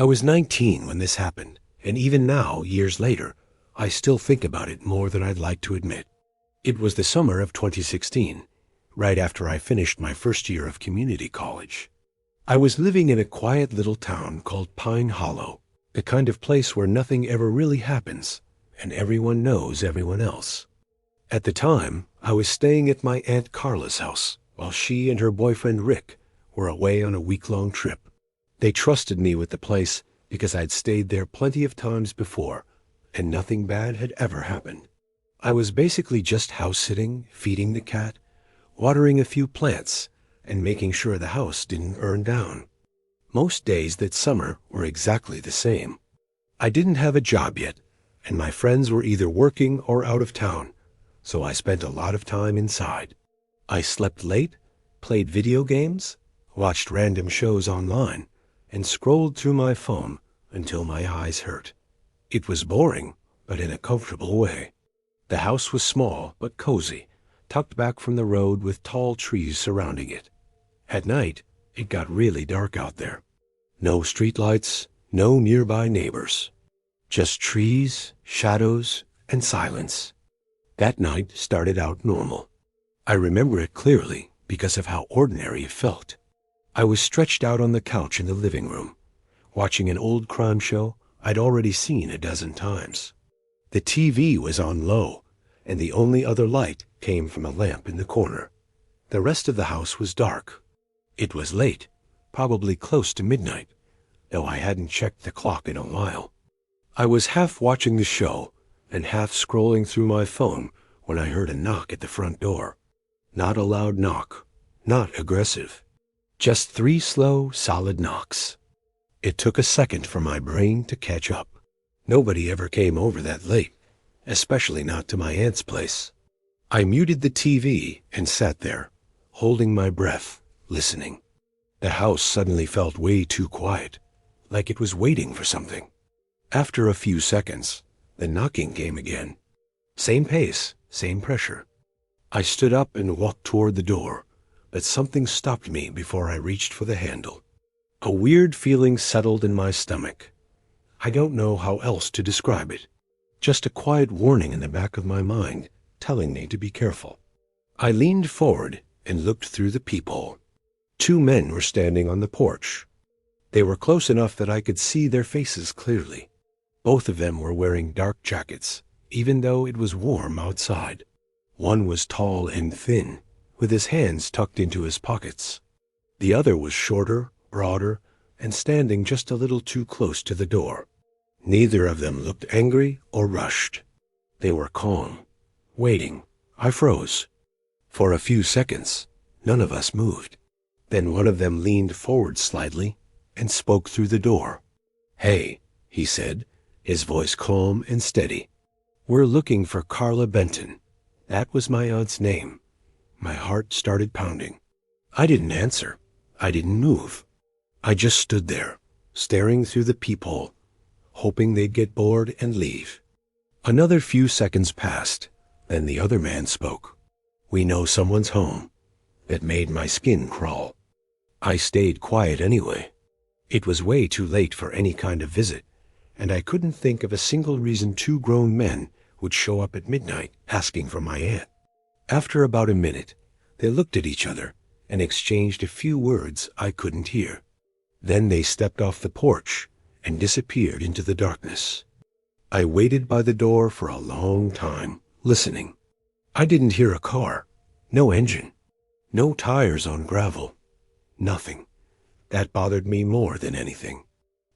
I was 19 when this happened, and even now, years later, I still think about it more than I'd like to admit. It was the summer of 2016, right after I finished my first year of community college. I was living in a quiet little town called Pine Hollow, the kind of place where nothing ever really happens, and everyone knows everyone else. At the time, I was staying at my Aunt Carla's house, while she and her boyfriend Rick were away on a week-long trip. They trusted me with the place because I'd stayed there plenty of times before, and nothing bad had ever happened. I was basically just house-sitting, feeding the cat, watering a few plants, and making sure the house didn't burn down. Most days that summer were exactly the same. I didn't have a job yet, and my friends were either working or out of town, so I spent a lot of time inside. I slept late, played video games, watched random shows online, and scrolled through my phone until my eyes hurt. It was boring, but in a comfortable way. The house was small but cozy, tucked back from the road with tall trees surrounding it. At night, it got really dark out there. No streetlights, no nearby neighbors. Just trees, shadows, and silence. That night started out normal. I remember it clearly because of how ordinary it felt. I was stretched out on the couch in the living room, watching an old crime show I'd already seen a dozen times. The TV was on low, and the only other light came from a lamp in the corner. The rest of the house was dark. It was late, probably close to midnight, though I hadn't checked the clock in a while. I was half watching the show and half scrolling through my phone when I heard a knock at the front door. Not a loud knock, not aggressive. Just 3 slow, solid knocks. It took a second for my brain to catch up. Nobody ever came over that late, especially not to my aunt's place. I muted the TV and sat there, holding my breath, listening. The house suddenly felt way too quiet, like it was waiting for something. After a few seconds, the knocking came again. Same pace, same pressure. I stood up and walked toward the door, but something stopped me before I reached for the handle. A weird feeling settled in my stomach. I don't know how else to describe it. Just a quiet warning in the back of my mind, telling me to be careful. I leaned forward and looked through the peephole. 2 men were standing on the porch. They were close enough that I could see their faces clearly. Both of them were wearing dark jackets, even though it was warm outside. One was tall and thin, with his hands tucked into his pockets. The other was shorter, broader, and standing just a little too close to the door. Neither of them looked angry or rushed. They were calm, waiting. I froze. For a few seconds, none of us moved. Then one of them leaned forward slightly and spoke through the door. "Hey," he said, his voice calm and steady. "We're looking for Carla Benton." That was my aunt's name. My heart started pounding. I didn't answer. I didn't move. I just stood there, staring through the peephole, hoping they'd get bored and leave. Another few seconds passed, then the other man spoke. "We know someone's home." That made my skin crawl. I stayed quiet anyway. It was way too late for any kind of visit, and I couldn't think of a single reason 2 grown men would show up at midnight asking for my aunt. After about a minute, they looked at each other and exchanged a few words I couldn't hear. Then they stepped off the porch and disappeared into the darkness. I waited by the door for a long time, listening. I didn't hear a car, no engine, no tires on gravel, nothing. That bothered me more than anything.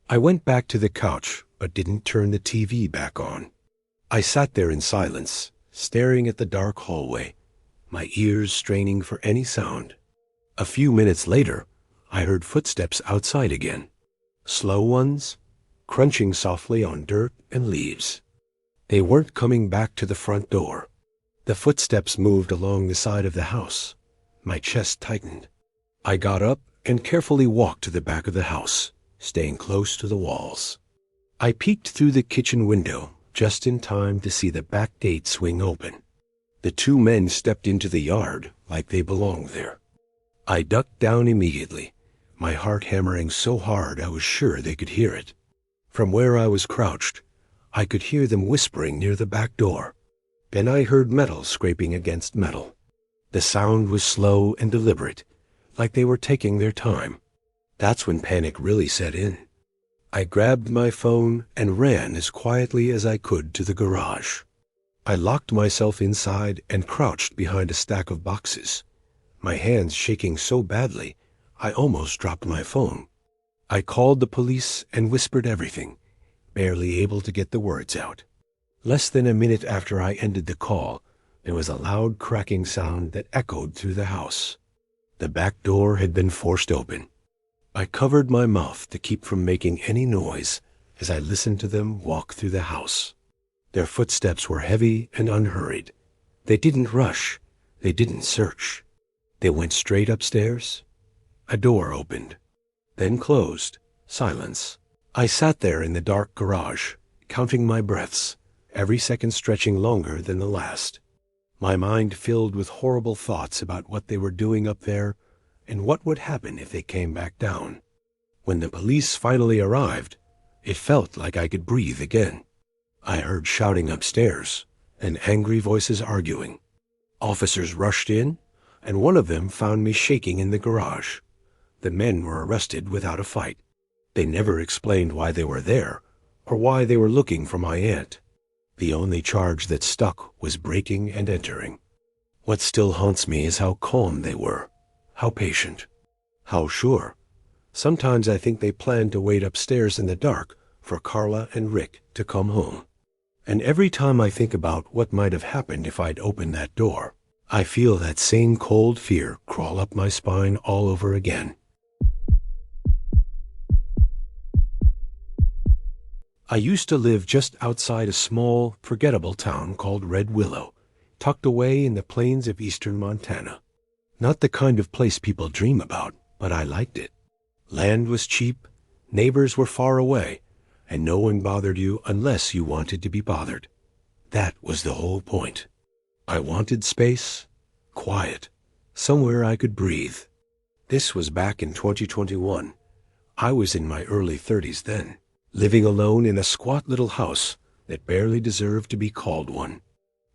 I went back to the couch, but didn't turn the TV back on. I sat there in silence, staring at the dark hallway, my ears straining for any sound. A few minutes later, I heard footsteps outside again. Slow ones, crunching softly on dirt and leaves. They weren't coming back to the front door. The footsteps moved along the side of the house. My chest tightened. I got up and carefully walked to the back of the house, staying close to the walls. I peeked through the kitchen window just in time to see the back gate swing open. The 2 men stepped into the yard like they belonged there. I ducked down immediately, my heart hammering so hard I was sure they could hear it. From where I was crouched, I could hear them whispering near the back door. Then I heard metal scraping against metal. The sound was slow and deliberate, like they were taking their time. That's when panic really set in. I grabbed my phone and ran as quietly as I could to the garage. I locked myself inside and crouched behind a stack of boxes, my hands shaking so badly I almost dropped my phone. I called the police and whispered everything, barely able to get the words out. Less than a minute after I ended the call, there was a loud cracking sound that echoed through the house. The back door had been forced open. I covered my mouth to keep from making any noise as I listened to them walk through the house. Their footsteps were heavy and unhurried. They didn't rush. They didn't search. They went straight upstairs. A door opened, then closed. Silence. I sat there in the dark garage, counting my breaths, every second stretching longer than the last. My mind filled with horrible thoughts about what they were doing up there and what would happen if they came back down. When the police finally arrived, it felt like I could breathe again. I heard shouting upstairs and angry voices arguing. Officers rushed in, and one of them found me shaking in the garage. The men were arrested without a fight. They never explained why they were there or why they were looking for my aunt. The only charge that stuck was breaking and entering. What still haunts me is how calm they were, how patient, how sure. Sometimes I think they planned to wait upstairs in the dark for Carla and Rick to come home. And every time I think about what might have happened if I'd opened that door, I feel that same cold fear crawl up my spine all over again. I used to live just outside a small, forgettable town called Red Willow, tucked away in the plains of eastern Montana. Not the kind of place people dream about, but I liked it. Land was cheap, neighbors were far away, and no one bothered you unless you wanted to be bothered. That was the whole point. I wanted space, quiet, somewhere I could breathe. This was back in 2021. I was in my early 30s then, living alone in a squat little house that barely deserved to be called one.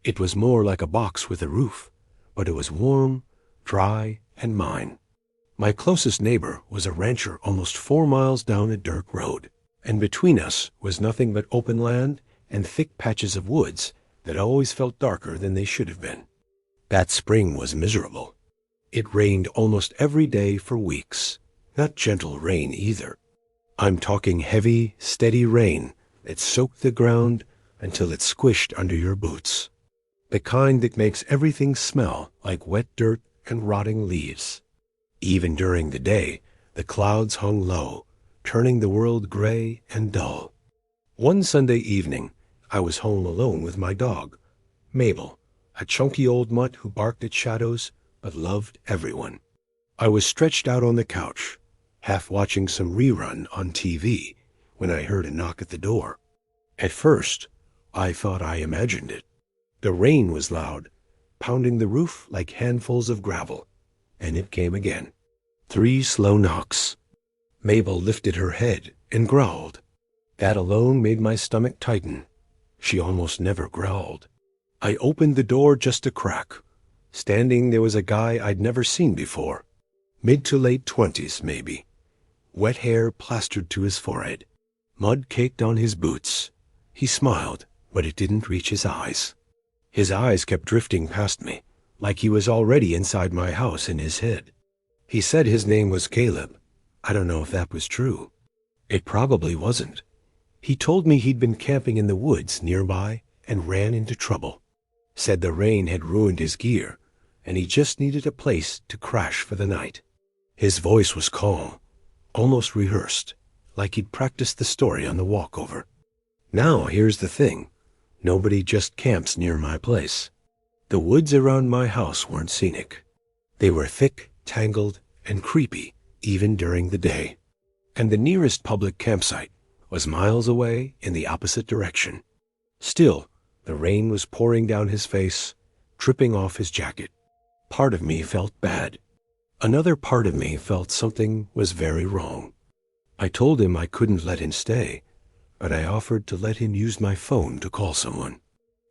It was more like a box with a roof, but it was warm, dry, and mine. My closest neighbor was a rancher almost 4 miles down a dirt road, and between us was nothing but open land and thick patches of woods that always felt darker than they should have been. That spring was miserable. It rained almost every day for weeks. Not gentle rain either. I'm talking heavy, steady rain that soaked the ground until it squished under your boots. The kind that makes everything smell like wet dirt and rotting leaves. Even during the day, the clouds hung low, turning the world gray and dull. One Sunday evening, I was home alone with my dog, Mabel, a chunky old mutt who barked at shadows but loved everyone. I was stretched out on the couch, half watching some rerun on TV, when I heard a knock at the door. At first, I thought I imagined it. The rain was loud, pounding the roof like handfuls of gravel, and it came again. 3 slow knocks. Mabel lifted her head and growled. That alone made my stomach tighten. She almost never growled. I opened the door just a crack. Standing there was a guy I'd never seen before. Mid to late 20s, maybe. Wet hair plastered to his forehead. Mud caked on his boots. He smiled, but it didn't reach his eyes. His eyes kept drifting past me, like he was already inside my house in his head. He said his name was Caleb. I don't know if that was true. It probably wasn't. He told me he'd been camping in the woods nearby and ran into trouble. Said the rain had ruined his gear, and he just needed a place to crash for the night. His voice was calm, almost rehearsed, like he'd practiced the story on the walkover. Now here's the thing. Nobody just camps near my place. The woods around my house weren't scenic. They were thick, tangled, and creepy, even during the day. And the nearest public campsite was miles away in the opposite direction. Still, the rain was pouring down his face, dripping off his jacket. Part of me felt bad. Another part of me felt something was very wrong. I told him I couldn't let him stay, but I offered to let him use my phone to call someone.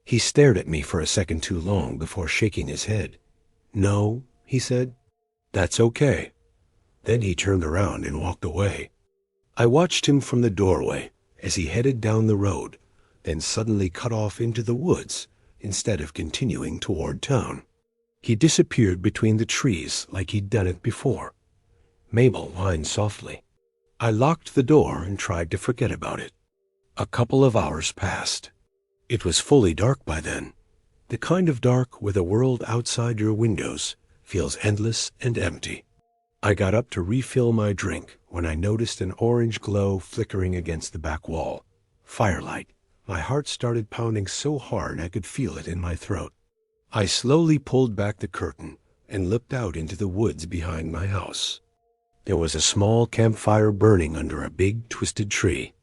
He stared at me for a second too long before shaking his head. "No," he said. "That's okay." Then he turned around and walked away. I watched him from the doorway as he headed down the road, then suddenly cut off into the woods instead of continuing toward town. He disappeared between the trees like he'd done it before. Mabel whined softly. I locked the door and tried to forget about it. A couple of hours passed. It was fully dark by then, the kind of dark where the world outside your windows feels endless and empty. I got up to refill my drink when I noticed an orange glow flickering against the back wall. Firelight. My heart started pounding so hard I could feel it in my throat. I slowly pulled back the curtain and looked out into the woods behind my house. There was a small campfire burning under a big, twisted tree.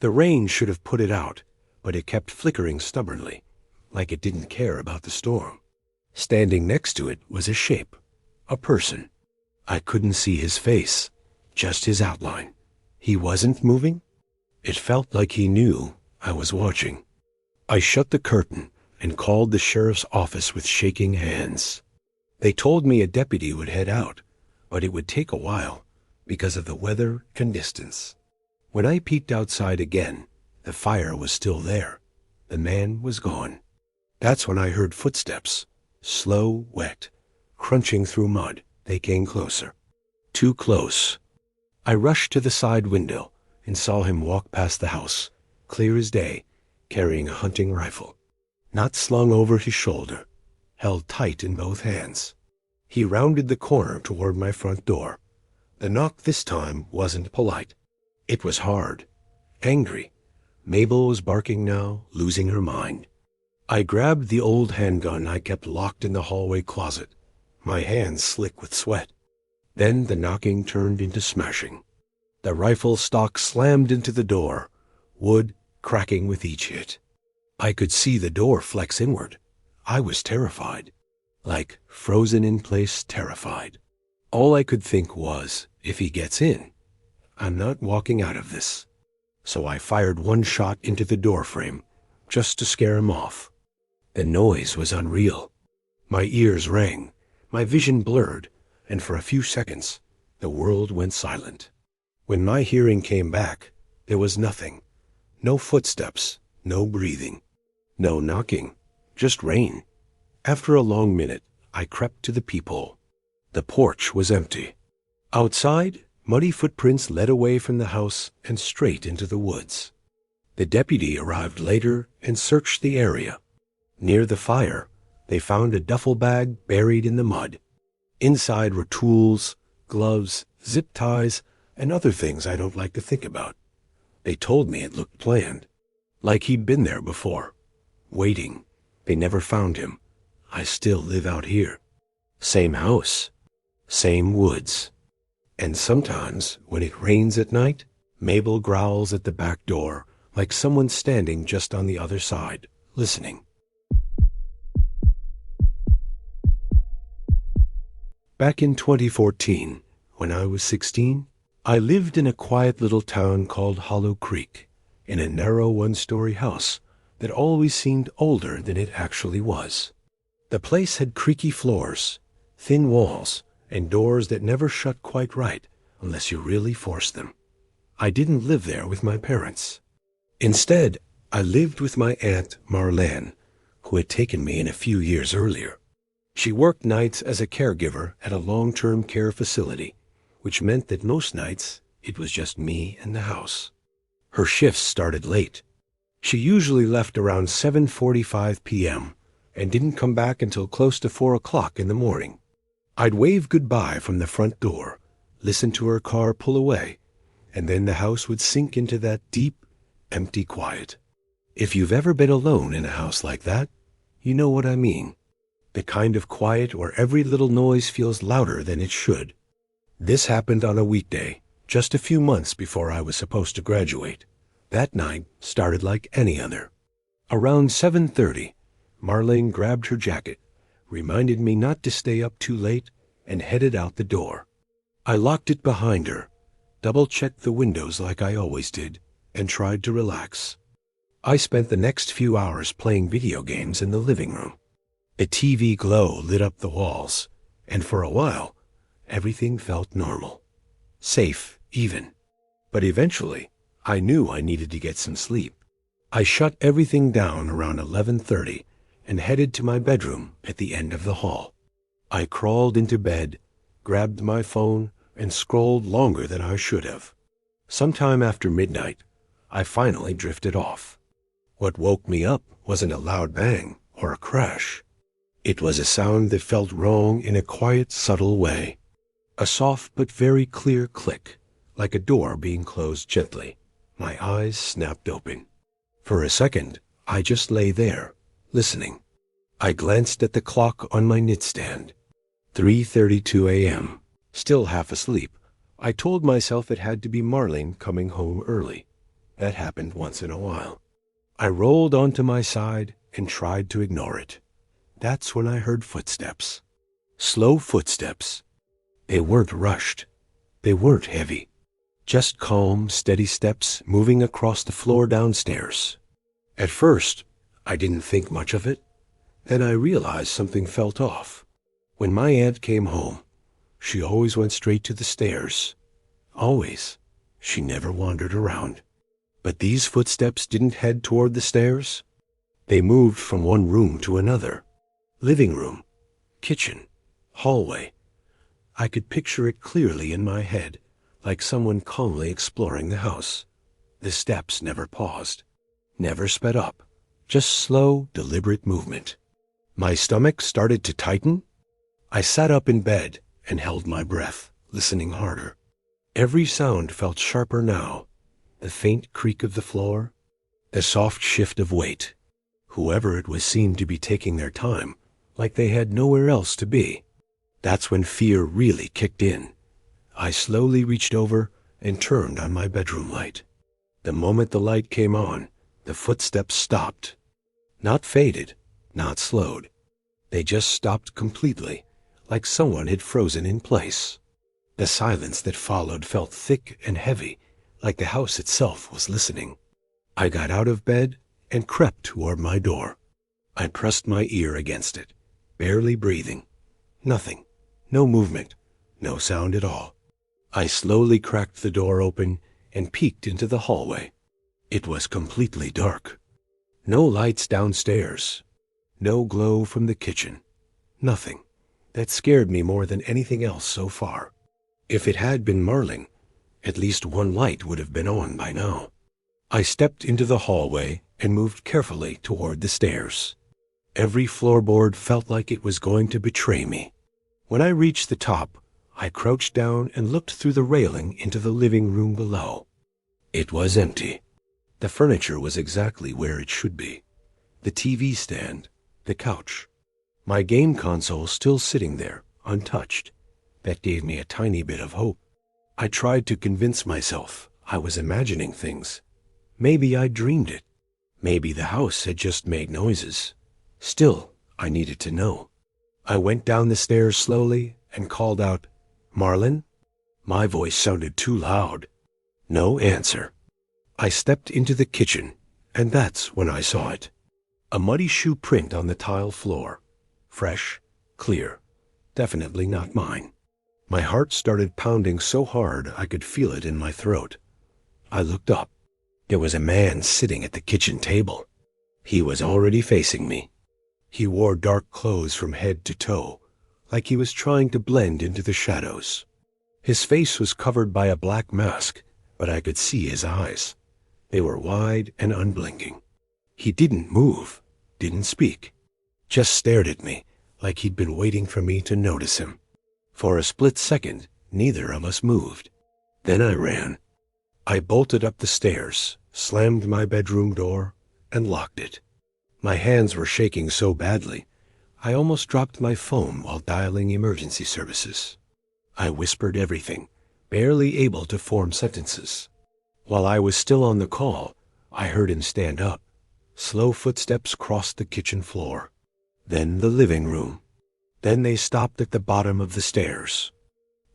The rain should have put it out, but it kept flickering stubbornly, like it didn't care about the storm. Standing next to it was a shape, a person. I couldn't see his face, just his outline. He wasn't moving. It felt like he knew I was watching. I shut the curtain and called the sheriff's office with shaking hands. They told me a deputy would head out, but it would take a while because of the weather and distance. When I peeked outside again, the fire was still there. The man was gone. That's when I heard footsteps, slow, wet, crunching through mud. They came closer. Too close. I rushed to the side window and saw him walk past the house, clear as day, carrying a hunting rifle. Not slung over his shoulder, held tight in both hands. He rounded the corner toward my front door. The knock this time wasn't polite. It was hard, angry. Mabel was barking now, losing her mind. I grabbed the old handgun I kept locked in the hallway closet, my hands slick with sweat. Then the knocking turned into smashing. The rifle stock slammed into the door, wood cracking with each hit. I could see the door flex inward. I was terrified, like frozen in place terrified. All I could think was, if he gets in, I'm not walking out of this. So I fired one shot into the doorframe, just to scare him off. The noise was unreal. My ears rang, my vision blurred, and for a few seconds, the world went silent. When my hearing came back, there was nothing. No footsteps, no breathing, no knocking, just rain. After a long minute, I crept to the peephole. The porch was empty. Outside, muddy footprints led away from the house and straight into the woods. The deputy arrived later and searched the area. Near the fire, they found a duffel bag buried in the mud. Inside were tools, gloves, zip ties, and other things I don't like to think about. They told me it looked planned, like he'd been there before, waiting. They never found him. I still live out here. Same house, same woods. And sometimes, when it rains at night, Mabel growls at the back door, like someone standing just on the other side, listening. Back in 2014, when I was 16, I lived in a quiet little town called Hollow Creek, in a narrow one-story house that always seemed older than it actually was. The place had creaky floors, thin walls, and doors that never shut quite right unless you really forced them. I didn't live there with my parents. Instead, I lived with my aunt Marlene, who had taken me in a few years earlier. She worked nights as a caregiver at a long-term care facility, which meant that most nights it was just me and the house. Her shifts started late. She usually left around 7:45 p.m. and didn't come back until close to 4 o'clock in the morning. I'd wave goodbye from the front door, listen to her car pull away, and then the house would sink into that deep, empty quiet. If you've ever been alone in a house like that, you know what I mean. The kind of quiet where every little noise feels louder than it should. This happened on a weekday, just a few months before I was supposed to graduate. That night started like any other. Around 7:30, Marlene grabbed her jacket, reminded me not to stay up too late, and headed out the door. I locked it behind her, double-checked the windows like I always did, and tried to relax. I spent the next few hours playing video games in the living room. A TV glow lit up the walls, and for a while, everything felt normal. Safe, even. But eventually, I knew I needed to get some sleep. I shut everything down around 11:30 and headed to my bedroom at the end of the hall. I crawled into bed, grabbed my phone, and scrolled longer than I should have. Sometime after midnight, I finally drifted off. What woke me up wasn't a loud bang or a crash. It was a sound that felt wrong in a quiet, subtle way. A soft but very clear click, like a door being closed gently. My eyes snapped open. For a second, I just lay there, listening. I glanced at the clock on my nightstand. 3:32 a.m. Still half asleep, I told myself it had to be Marlene coming home early. That happened once in a while. I rolled onto my side and tried to ignore it. That's when I heard footsteps. Slow footsteps. They weren't rushed. They weren't heavy. Just calm, steady steps moving across the floor downstairs. At first, I didn't think much of it. Then I realized something felt off. When my aunt came home, she always went straight to the stairs. Always. She never wandered around. But these footsteps didn't head toward the stairs. They moved from one room to another. Living room, kitchen, hallway. I could picture it clearly in my head, like someone calmly exploring the house. The steps never paused, never sped up, just slow, deliberate movement. My stomach started to tighten. I sat up in bed and held my breath, listening harder. Every sound felt sharper now. The faint creak of the floor, the soft shift of weight. Whoever it was seemed to be taking their time, like they had nowhere else to be. That's when fear really kicked in. I slowly reached over and turned on my bedroom light. The moment the light came on, the footsteps stopped. Not faded, not slowed. They just stopped completely, like someone had frozen in place. The silence that followed felt thick and heavy, like the house itself was listening. I got out of bed and crept toward my door. I pressed my ear against it, barely breathing. Nothing, no movement, no sound at all. I slowly cracked the door open and peeked into the hallway. It was completely dark. No lights downstairs. No glow from the kitchen. Nothing. That scared me more than anything else so far. If it had been Marlene, at least one light would have been on by now. I stepped into the hallway and moved carefully toward the stairs. Every floorboard felt like it was going to betray me. When I reached the top, I crouched down and looked through the railing into the living room below. It was empty. The furniture was exactly where it should be. The TV stand, the couch. My game console still sitting there, untouched. That gave me a tiny bit of hope. I tried to convince myself I was imagining things. Maybe I dreamed it. Maybe the house had just made noises. Still, I needed to know. I went down the stairs slowly and called out, "Marlene?" My voice sounded too loud. No answer. I stepped into the kitchen, and that's when I saw it. A muddy shoe print on the tile floor. Fresh, clear, definitely not mine. My heart started pounding so hard I could feel it in my throat. I looked up. There was a man sitting at the kitchen table. He was already facing me. He wore dark clothes from head to toe, like he was trying to blend into the shadows. His face was covered by a black mask, but I could see his eyes. They were wide and unblinking. He didn't move, didn't speak, just stared at me like he'd been waiting for me to notice him. For a split second, neither of us moved. Then I ran. I bolted up the stairs, slammed my bedroom door, and locked it. My hands were shaking so badly, I almost dropped my phone while dialing emergency services. I whispered everything, barely able to form sentences. While I was still on the call, I heard him stand up. Slow footsteps crossed the kitchen floor. Then the living room. Then they stopped at the bottom of the stairs.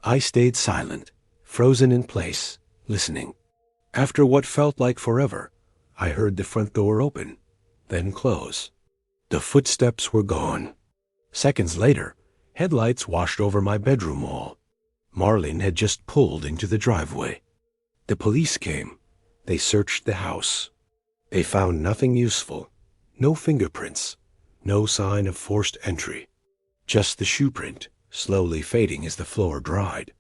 I stayed silent, frozen in place, listening. After what felt like forever, I heard the front door open, then close. The footsteps were gone. Seconds later, headlights washed over my bedroom wall. Marlene had just pulled into the driveway. The police came. They searched the house. They found nothing useful. No fingerprints. No sign of forced entry. Just the shoe print, slowly fading as the floor dried.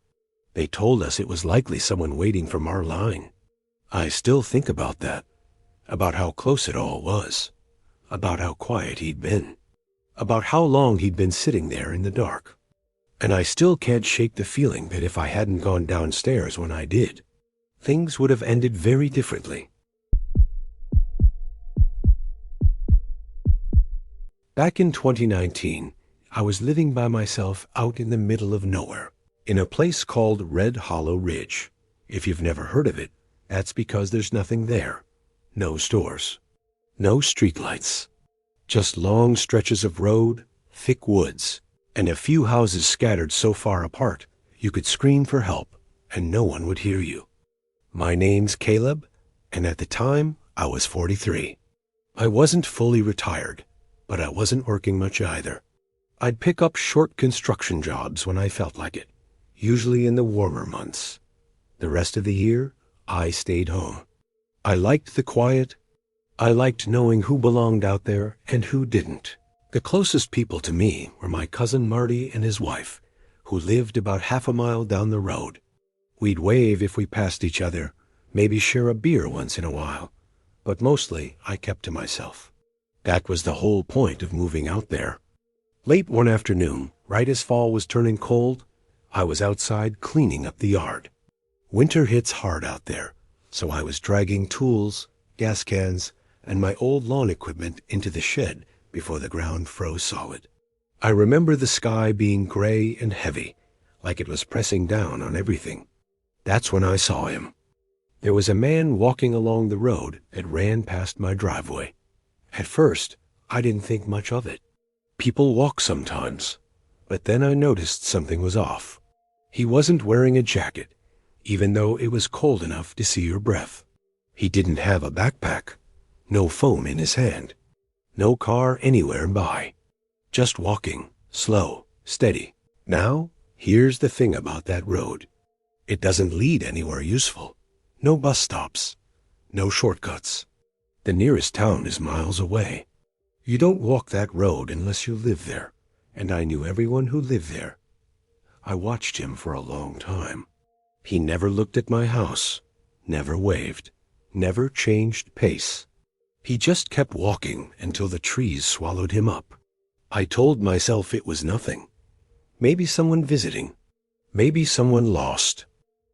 They told us it was likely someone waiting for Marlene. I still think about that. About how close it all was. About how quiet he'd been. About how long he'd been sitting there in the dark. And I still can't shake the feeling that if I hadn't gone downstairs when I did, things would have ended very differently. Back in 2019, I was living by myself out in the middle of nowhere, in a place called Red Hollow Ridge. If you've never heard of it, that's because there's nothing there. No stores. No streetlights. Just long stretches of road, thick woods, and a few houses scattered so far apart you could scream for help and no one would hear you. My name's Caleb, and at the time I was 43. I wasn't fully retired, but I wasn't working much either. I'd pick up short construction jobs when I felt like it, usually in the warmer months. The rest of the year, I stayed home. I liked the quiet. I liked knowing who belonged out there and who didn't. The closest people to me were my cousin Marty and his wife, who lived about half a mile down the road. We'd wave if we passed each other, maybe share a beer once in a while, but mostly I kept to myself. That was the whole point of moving out there. Late one afternoon, right as fall was turning cold, I was outside cleaning up the yard. Winter hits hard out there, so I was dragging tools, gas cans, and my old lawn equipment into the shed before the ground froze solid. I remember the sky being gray and heavy, like it was pressing down on everything. That's when I saw him. There was a man walking along the road that ran past my driveway. At first, I didn't think much of it. People walk sometimes, but then I noticed something was off. He wasn't wearing a jacket, even though it was cold enough to see your breath. He didn't have a backpack, no phone in his hand, no car anywhere by. Just walking, slow, steady. Now, here's the thing about that road. It doesn't lead anywhere useful. No bus stops, no shortcuts. The nearest town is miles away. You don't walk that road unless you live there, and I knew everyone who lived there. I watched him for a long time. He never looked at my house, never waved, never changed pace. He just kept walking until the trees swallowed him up. I told myself it was nothing. Maybe someone visiting. Maybe someone lost.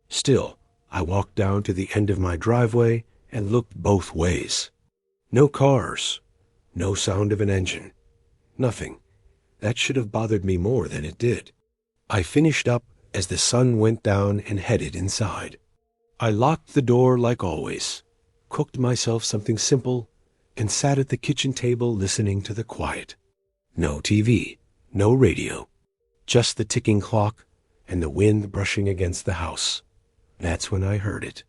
Still, I walked down to the end of my driveway and looked both ways. No cars. No sound of an engine. Nothing. That should have bothered me more than it did. I finished up as the sun went down and headed inside. I locked the door like always, cooked myself something simple, and sat at the kitchen table listening to the quiet. No TV, no radio, just the ticking clock and the wind brushing against the house. That's when I heard it.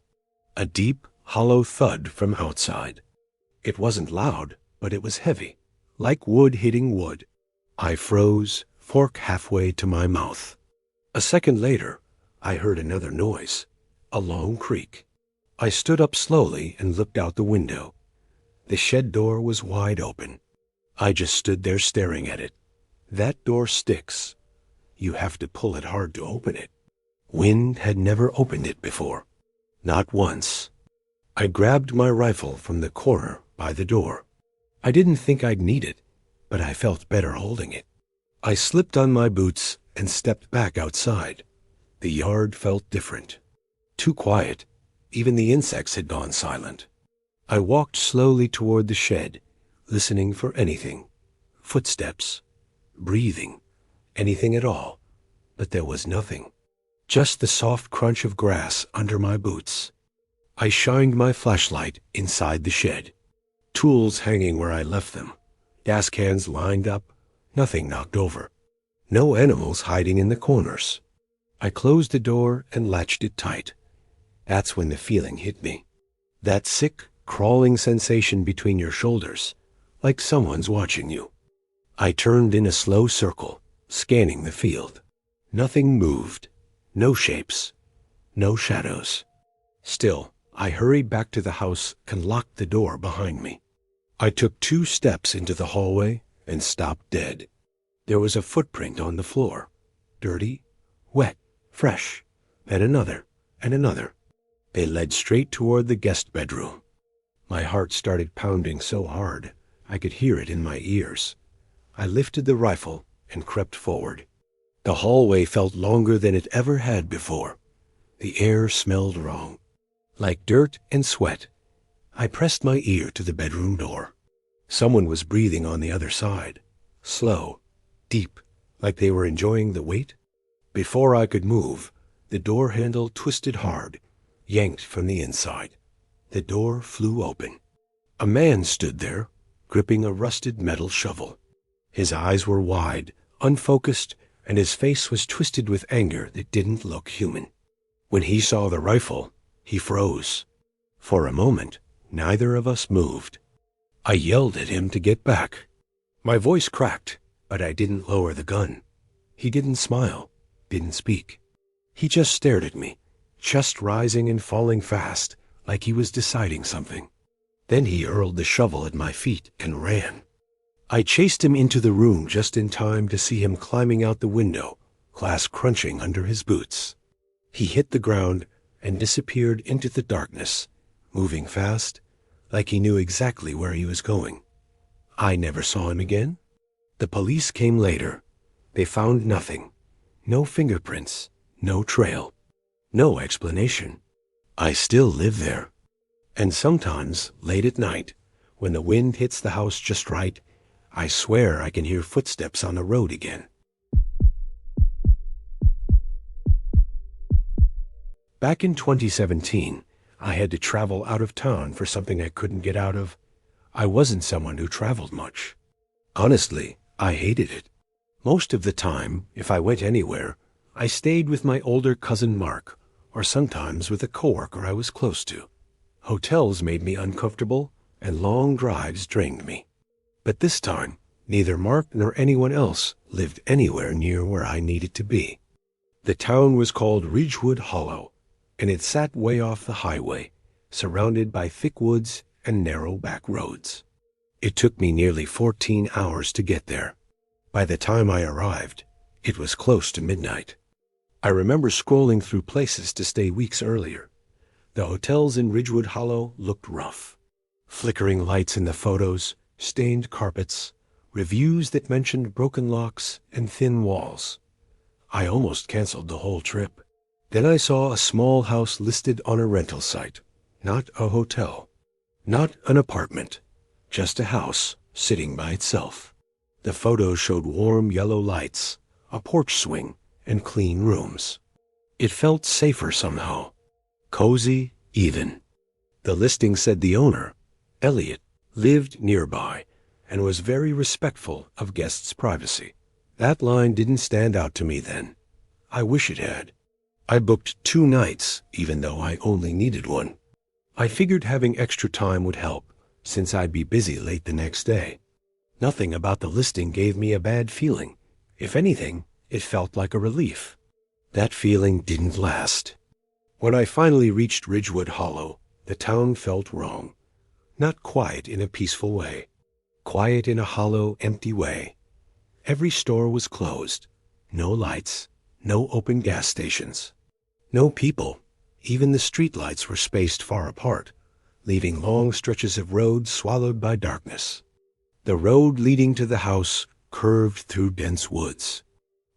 A deep, hollow thud from outside. It wasn't loud, but it was heavy, like wood hitting wood. I froze, fork halfway to my mouth. A second later, I heard another noise, a long creak. I stood up slowly and looked out the window. The shed door was wide open. I just stood there staring at it. That door sticks. You have to pull it hard to open it. Wind had never opened it before. Not once. I grabbed my rifle from the corner by the door. I didn't think I'd need it, but I felt better holding it. I slipped on my boots and stepped back outside. The yard felt different. Too quiet. Even the insects had gone silent. I walked slowly toward the shed, listening for anything. Footsteps. Breathing. Anything at all. But there was nothing. Just the soft crunch of grass under my boots. I shined my flashlight inside the shed. Tools hanging where I left them. Gas cans lined up. Nothing knocked over. No animals hiding in the corners. I closed the door and latched it tight. That's when the feeling hit me. That sick, crawling sensation between your shoulders, like someone's watching you. I turned in a slow circle, scanning the field. Nothing moved. No shapes. No shadows. Still, I hurried back to the house and locked the door behind me. I took 2 steps into the hallway and stopped dead. There was a footprint on the floor. Dirty, wet, fresh. Then another, and another. They led straight toward the guest bedroom. My heart started pounding so hard I could hear it in my ears. I lifted the rifle and crept forward. The hallway felt longer than it ever had before. The air smelled wrong, like dirt and sweat. I pressed my ear to the bedroom door. Someone was breathing on the other side, slow, deep, like they were enjoying the wait. Before I could move, the door handle twisted hard, yanked from the inside. The door flew open. A man stood there, gripping a rusted metal shovel. His eyes were wide, unfocused, and his face was twisted with anger that didn't look human. When he saw the rifle, he froze. For a moment, neither of us moved. I yelled at him to get back. My voice cracked, but I didn't lower the gun. He didn't smile, didn't speak. He just stared at me, chest rising and falling fast, like he was deciding something. Then he hurled the shovel at my feet and ran. I chased him into the room just in time to see him climbing out the window, glass crunching under his boots. He hit the ground and disappeared into the darkness, moving fast, like he knew exactly where he was going. I never saw him again. The police came later. They found nothing. No fingerprints, no trail, no explanation. I still live there. And sometimes, late at night, when the wind hits the house just right, I swear I can hear footsteps on the road again. Back in 2017, I had to travel out of town for something I couldn't get out of. I wasn't someone who traveled much. Honestly, I hated it. Most of the time, if I went anywhere, I stayed with my older cousin Mark, or sometimes with a coworker I was close to. Hotels made me uncomfortable, and long drives drained me. But this time, neither Mark nor anyone else lived anywhere near where I needed to be. The town was called Ridgewood Hollow, and it sat way off the highway, surrounded by thick woods and narrow back roads. It took me nearly 14 hours to get there. By the time I arrived, it was close to midnight. I remember scrolling through places to stay weeks earlier. The hotels in Ridgewood Hollow looked rough. Flickering lights in the photos, stained carpets, reviews that mentioned broken locks and thin walls. I almost canceled the whole trip. Then I saw a small house listed on a rental site, not a hotel, not an apartment, just a house sitting by itself. The photos showed warm yellow lights, a porch swing, and clean rooms. It felt safer somehow. Cozy, even. The listing said the owner, Elliot, lived nearby and was very respectful of guests' privacy. That line didn't stand out to me then. I wish it had. I booked 2 nights, even though I only needed 1. I figured having extra time would help, since I'd be busy late the next day. Nothing about the listing gave me a bad feeling. If anything, it felt like a relief. That feeling didn't last. When I finally reached Ridgewood Hollow, the town felt wrong. Not quiet in a peaceful way. Quiet in a hollow, empty way. Every store was closed. No lights. No open gas stations. No people. Even the streetlights were spaced far apart, leaving long stretches of road swallowed by darkness. The road leading to the house curved through dense woods.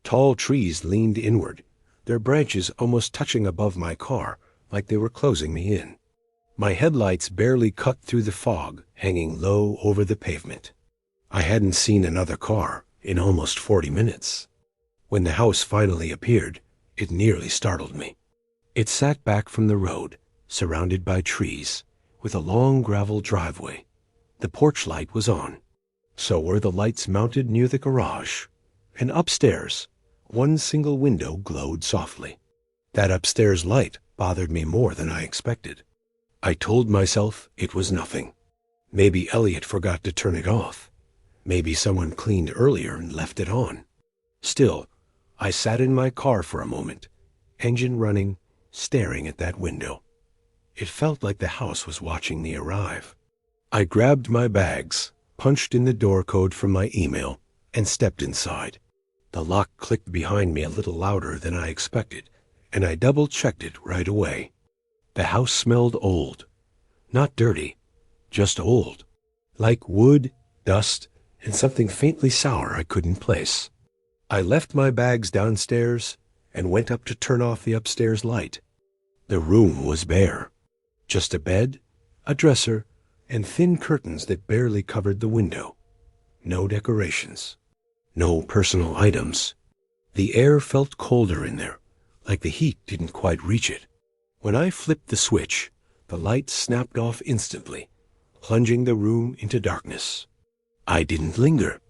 Tall trees leaned inward, their branches almost touching above my car, like they were closing me in. My headlights barely cut through the fog, hanging low over the pavement. I hadn't seen another car in almost 40 minutes. When the house finally appeared, it nearly startled me. It sat back from the road, surrounded by trees, with a long gravel driveway. The porch light was on. So were the lights mounted near the garage. And upstairs, one single window glowed softly. That upstairs light bothered me more than I expected. I told myself it was nothing. Maybe Elliot forgot to turn it off. Maybe someone cleaned earlier and left it on. Still, I sat in my car for a moment, engine running, staring at that window. It felt like the house was watching me arrive. I grabbed my bags, punched in the door code from my email, and stepped inside. The lock clicked behind me a little louder than I expected, and I double-checked it right away. The house smelled old. Not dirty, just old. Like wood, dust, and something faintly sour I couldn't place. I left my bags downstairs and went up to turn off the upstairs light. The room was bare. Just a bed, a dresser, and thin curtains that barely covered the window. No decorations. No personal items. The air felt colder in there, like the heat didn't quite reach it. When I flipped the switch, the light snapped off instantly, plunging the room into darkness. I didn't linger.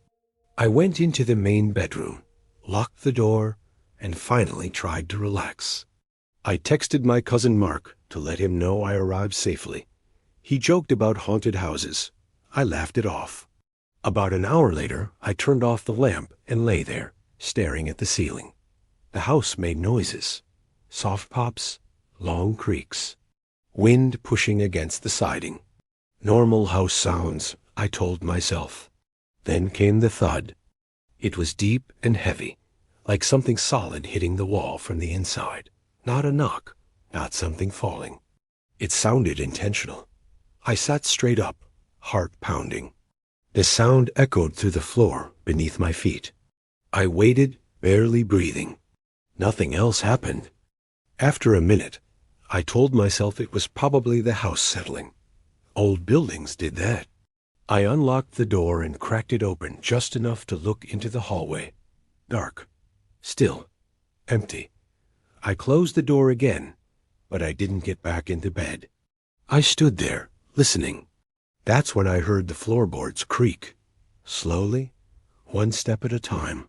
I went into the main bedroom, locked the door, and finally tried to relax. I texted my cousin Mark to let him know I arrived safely. He joked about haunted houses. I laughed it off. About an hour later, I turned off the lamp and lay there, staring at the ceiling. The house made noises. Soft pops, long creaks. Wind pushing against the siding. Normal house sounds, I told myself. Then came the thud. It was deep and heavy, like something solid hitting the wall from the inside. Not a knock, not something falling. It sounded intentional. I sat straight up, heart pounding. The sound echoed through the floor beneath my feet. I waited, barely breathing. Nothing else happened. After a minute, I told myself it was probably the house settling. Old buildings did that. I unlocked the door and cracked it open just enough to look into the hallway. Dark. Still. Empty. I closed the door again, but I didn't get back into bed. I stood there, listening. That's when I heard the floorboards creak. Slowly, one step at a time.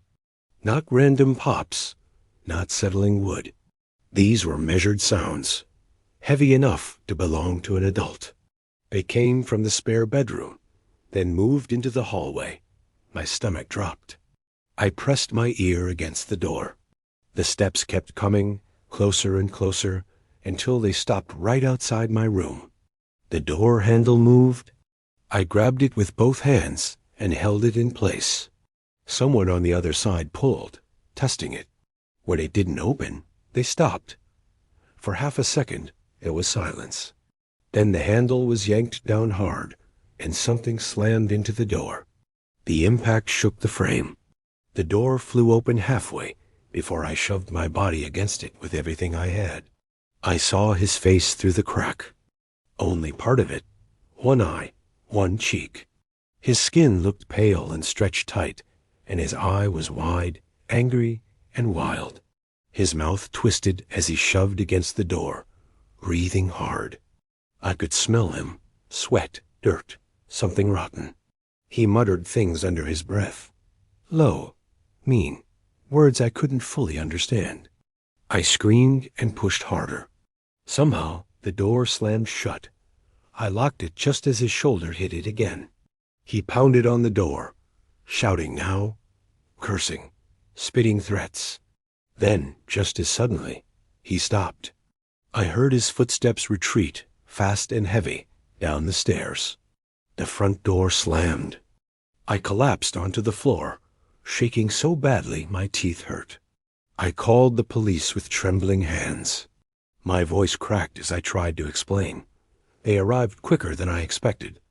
Not random pops, not settling wood. These were measured sounds, heavy enough to belong to an adult. They came from the spare bedroom, then moved into the hallway. My stomach dropped. I pressed my ear against the door. The steps kept coming, closer and closer, until they stopped right outside my room. The door handle moved. I grabbed it with both hands and held it in place. Someone on the other side pulled, testing it. When it didn't open, they stopped. For half a second, there was silence. Then the handle was yanked down hard, and something slammed into the door. The impact shook the frame. The door flew open halfway before I shoved my body against it with everything I had. I saw his face through the crack. Only part of it. One eye, one cheek. His skin looked pale and stretched tight, and his eye was wide, angry, and wild. His mouth twisted as he shoved against the door, breathing hard. I could smell him. Sweat, dirt, something rotten. He muttered things under his breath. Low, mean, words I couldn't fully understand. I screamed and pushed harder. Somehow, the door slammed shut. I locked it just as his shoulder hit it again. He pounded on the door, shouting now, cursing, spitting threats. Then, just as suddenly, he stopped. I heard his footsteps retreat, fast and heavy, down the stairs. The front door slammed. I collapsed onto the floor, shaking so badly my teeth hurt. I called the police with trembling hands. My voice cracked as I tried to explain. They arrived quicker than I expected.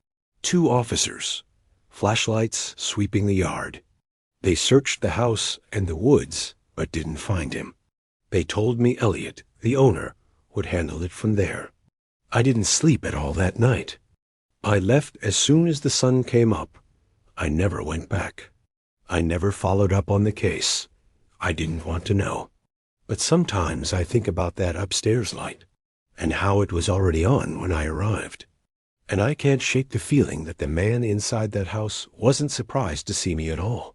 2 officers, flashlights sweeping the yard. They searched the house and the woods, but didn't find him. They told me Elliot, the owner, would handle it from there. I didn't sleep at all that night. I left as soon as the sun came up. I never went back. I never followed up on the case. I didn't want to know. But sometimes I think about that upstairs light, and how it was already on when I arrived. And I can't shake the feeling that the man inside that house wasn't surprised to see me at all.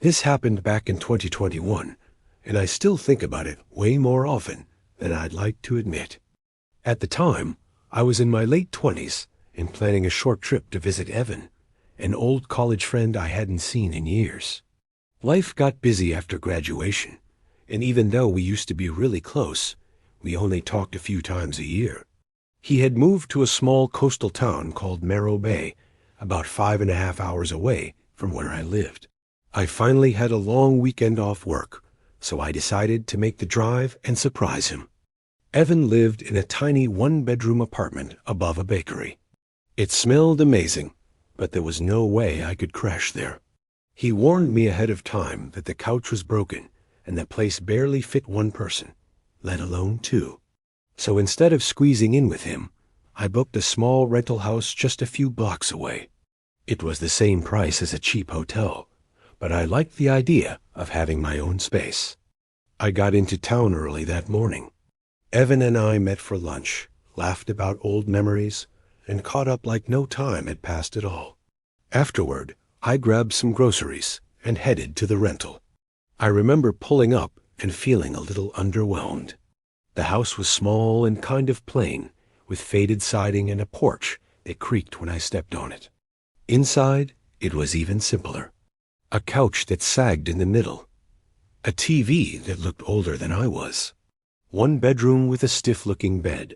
This happened back in 2021, and I still think about it way more often than I'd like to admit. At the time, I was in my late 20s and planning a short trip to visit Evan, an old college friend I hadn't seen in years. Life got busy after graduation, and even though we used to be really close, we only talked a few times a year. He had moved to a small coastal town called Morro Bay, about 5.5 hours away from where I lived. I finally had a long weekend off work, so I decided to make the drive and surprise him. Evan lived in a tiny one-bedroom apartment above a bakery. It smelled amazing, but there was no way I could crash there. He warned me ahead of time that the couch was broken and the place barely fit one person, let alone two. So instead of squeezing in with him, I booked a small rental house just a few blocks away. It was the same price as a cheap hotel, but I liked the idea of having my own space. I got into town early that morning. Evan and I met for lunch, laughed about old memories, and caught up like no time had passed at all. Afterward, I grabbed some groceries and headed to the rental. I remember pulling up and feeling a little underwhelmed. The house was small and kind of plain, with faded siding and a porch that creaked when I stepped on it. Inside, it was even simpler. A couch that sagged in the middle. A TV that looked older than I was. One bedroom with a stiff-looking bed.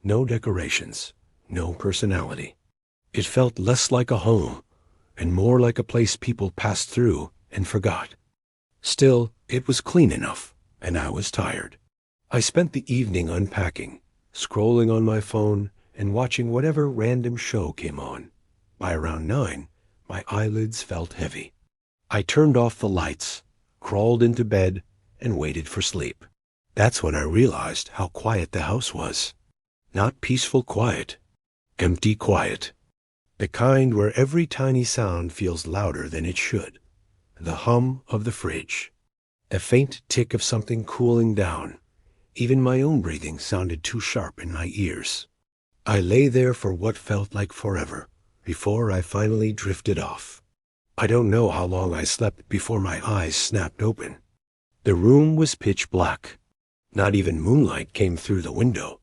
No decorations. No personality. It felt less like a home and more like a place people passed through and forgot. Still, it was clean enough, and I was tired. I spent the evening unpacking, scrolling on my phone and watching whatever random show came on. By around 9, my eyelids felt heavy. I turned off the lights, crawled into bed, and waited for sleep. That's when I realized how quiet the house was. Not peaceful quiet, empty quiet. The kind where every tiny sound feels louder than it should. The hum of the fridge. A faint tick of something cooling down. Even my own breathing sounded too sharp in my ears. I lay there for what felt like forever, before I finally drifted off. I don't know how long I slept before my eyes snapped open. The room was pitch black. Not even moonlight came through the window.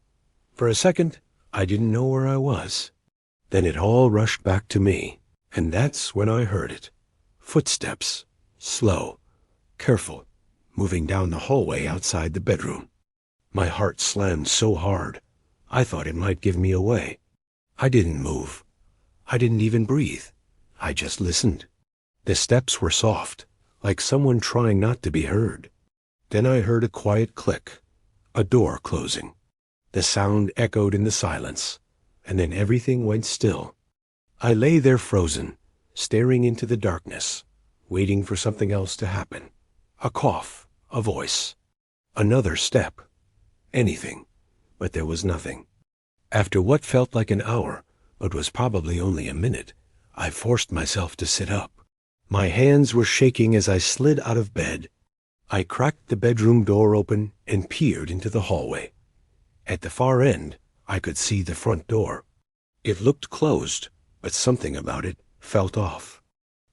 For a second, I didn't know where I was. Then it all rushed back to me, and that's when I heard it. Footsteps, slow, careful, moving down the hallway outside the bedroom. My heart slammed so hard, I thought it might give me away. I didn't move. I didn't even breathe. I just listened. The steps were soft, like someone trying not to be heard. Then I heard a quiet click, a door closing. The sound echoed in the silence, and then everything went still. I lay there frozen, staring into the darkness, waiting for something else to happen. A cough, a voice, another step, anything, but there was nothing. After what felt like an hour, but was probably only a minute, I forced myself to sit up. My hands were shaking as I slid out of bed. I cracked the bedroom door open and peered into the hallway. At the far end, I could see the front door. It looked closed, but something about it felt off.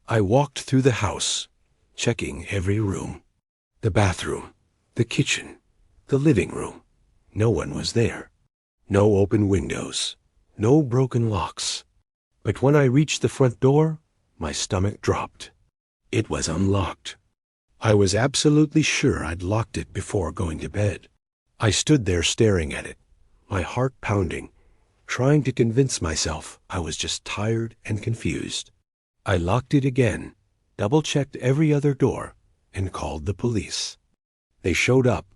I walked through the house, checking every room. The bathroom, the kitchen, the living room. No one was there. No open windows. No broken locks. But when I reached the front door, my stomach dropped. It was unlocked. I was absolutely sure I'd locked it before going to bed. I stood there staring at it, my heart pounding, trying to convince myself I was just tired and confused. I locked it again, double-checked every other door, and called the police. They showed up,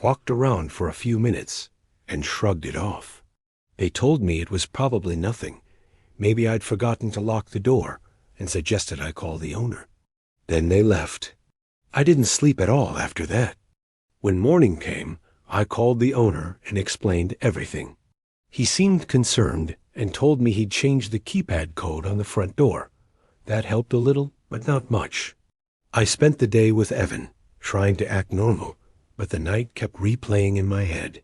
walked around for a few minutes, and shrugged it off. They told me it was probably nothing. Maybe I'd forgotten to lock the door, and suggested I call the owner. Then they left. I didn't sleep at all after that. When morning came, I called the owner and explained everything. He seemed concerned and told me he'd changed the keypad code on the front door. That helped a little, but not much. I spent the day with Evan, trying to act normal, but the night kept replaying in my head.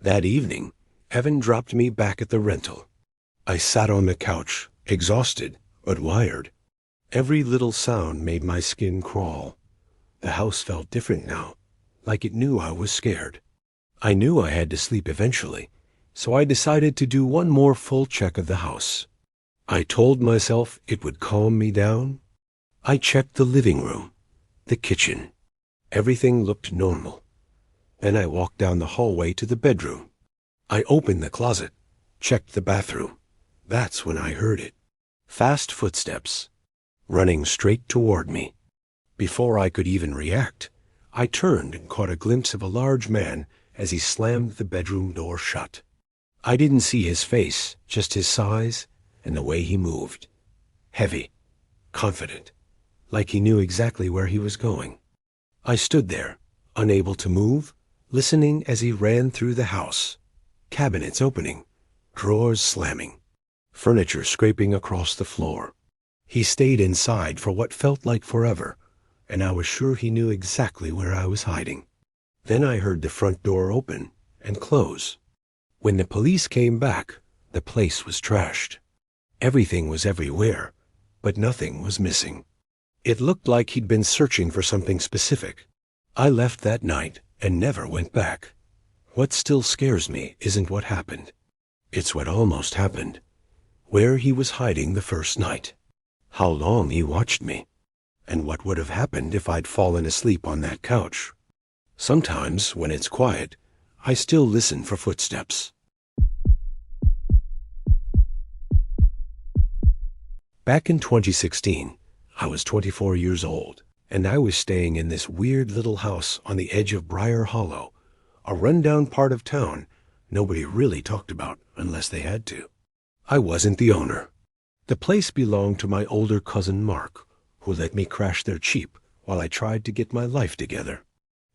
That evening, Evan dropped me back at the rental. I sat on the couch, exhausted but wired. Every little sound made my skin crawl. The house felt different now, like it knew I was scared. I knew I had to sleep eventually, so I decided to do one more full check of the house. I told myself it would calm me down. I checked the living room, the kitchen. Everything looked normal. Then I walked down the hallway to the bedroom. I opened the closet, checked the bathroom. That's when I heard it. Fast footsteps, running straight toward me. Before I could even react, I turned and caught a glimpse of a large man as he slammed the bedroom door shut. I didn't see his face, just his size and the way he moved. Heavy, confident, like he knew exactly where he was going. I stood there, unable to move, listening as he ran through the house. Cabinets opening, drawers slamming, furniture scraping across the floor. He stayed inside for what felt like forever, and I was sure he knew exactly where I was hiding. Then I heard the front door open and close. When the police came back, the place was trashed. Everything was everywhere, but nothing was missing. It looked like he'd been searching for something specific. I left that night and never went back. What still scares me isn't what happened. It's what almost happened. Where he was hiding the first night. How long he watched me. And what would have happened if I'd fallen asleep on that couch. Sometimes, when it's quiet, I still listen for footsteps. Back in 2016, I was 24 years old, and I was staying in this weird little house on the edge of Briar Hollow, a rundown part of town nobody really talked about unless they had to. I wasn't the owner. The place belonged to my older cousin Mark, who let me crash there cheap while I tried to get my life together.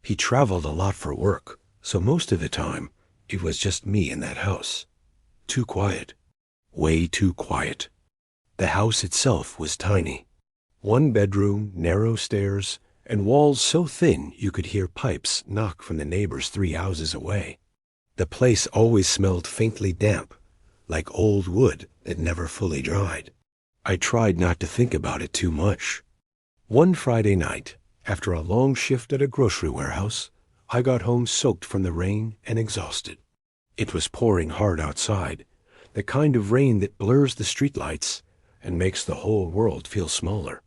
He traveled a lot for work, so most of the time it was just me in that house. Too quiet. Way too quiet. The house itself was tiny. One bedroom, narrow stairs, and walls so thin you could hear pipes knock from the neighbors 3 houses away. The place always smelled faintly damp, like old wood that never fully dried. I tried not to think about it too much. One Friday night, after a long shift at a grocery warehouse, I got home soaked from the rain and exhausted. It was pouring hard outside, the kind of rain that blurs the streetlights and makes the whole world feel smaller.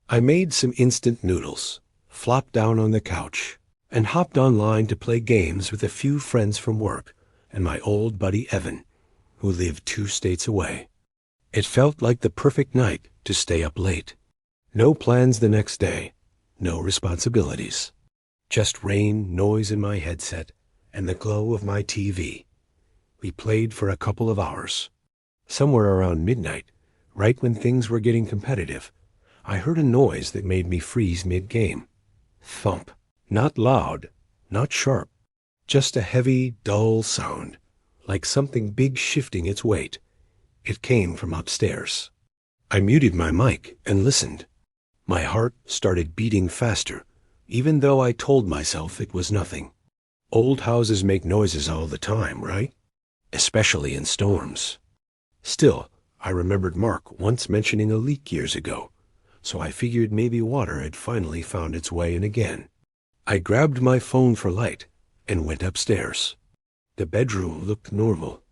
I made some instant noodles, flopped down on the couch, and hopped online to play games with a few friends from work and my old buddy Evan, who lived 2 states away. It felt like the perfect night to stay up late. No plans the next day, no responsibilities. Just rain, noise in my headset, and the glow of my TV. We played for a couple of hours. Somewhere around midnight, right when things were getting competitive, I heard a noise that made me freeze mid-game. Thump. Not loud, not sharp, just a heavy, dull sound, like something big shifting its weight. It came from upstairs. I muted my mic and listened. My heart started beating faster, even though I told myself it was nothing. Old houses make noises all the time, right? Especially in storms. Still, I remembered Mark once mentioning a leak years ago, so I figured maybe water had finally found its way in again. I grabbed my phone for light and went upstairs. The bedroom looked normal.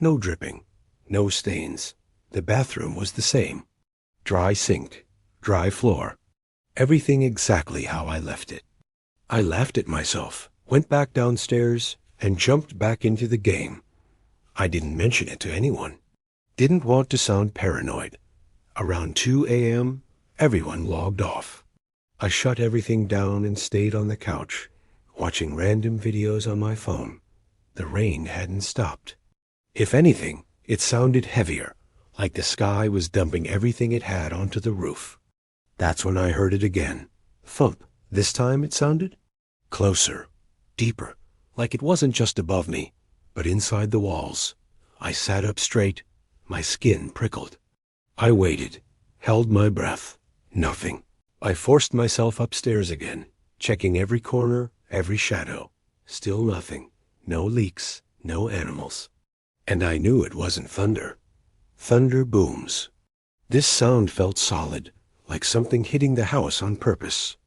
No dripping, no stains. The bathroom was the same. Dry sink, dry floor. Everything exactly how I left it. I laughed at myself, went back downstairs, and jumped back into the game. I didn't mention it to anyone. Didn't want to sound paranoid. Around 2 a.m., everyone logged off. I shut everything down and stayed on the couch, watching random videos on my phone. The rain hadn't stopped. If anything, it sounded heavier, like the sky was dumping everything it had onto the roof. That's when I heard it again. Thump. This time it sounded closer, deeper, like it wasn't just above me, but inside the walls. I sat up straight. My skin prickled. I waited, held my breath. Nothing. I forced myself upstairs again, checking every corner, every shadow. Still nothing. No leaks, no animals. And I knew it wasn't thunder. Thunder booms. This sound felt solid, like something hitting the house on purpose.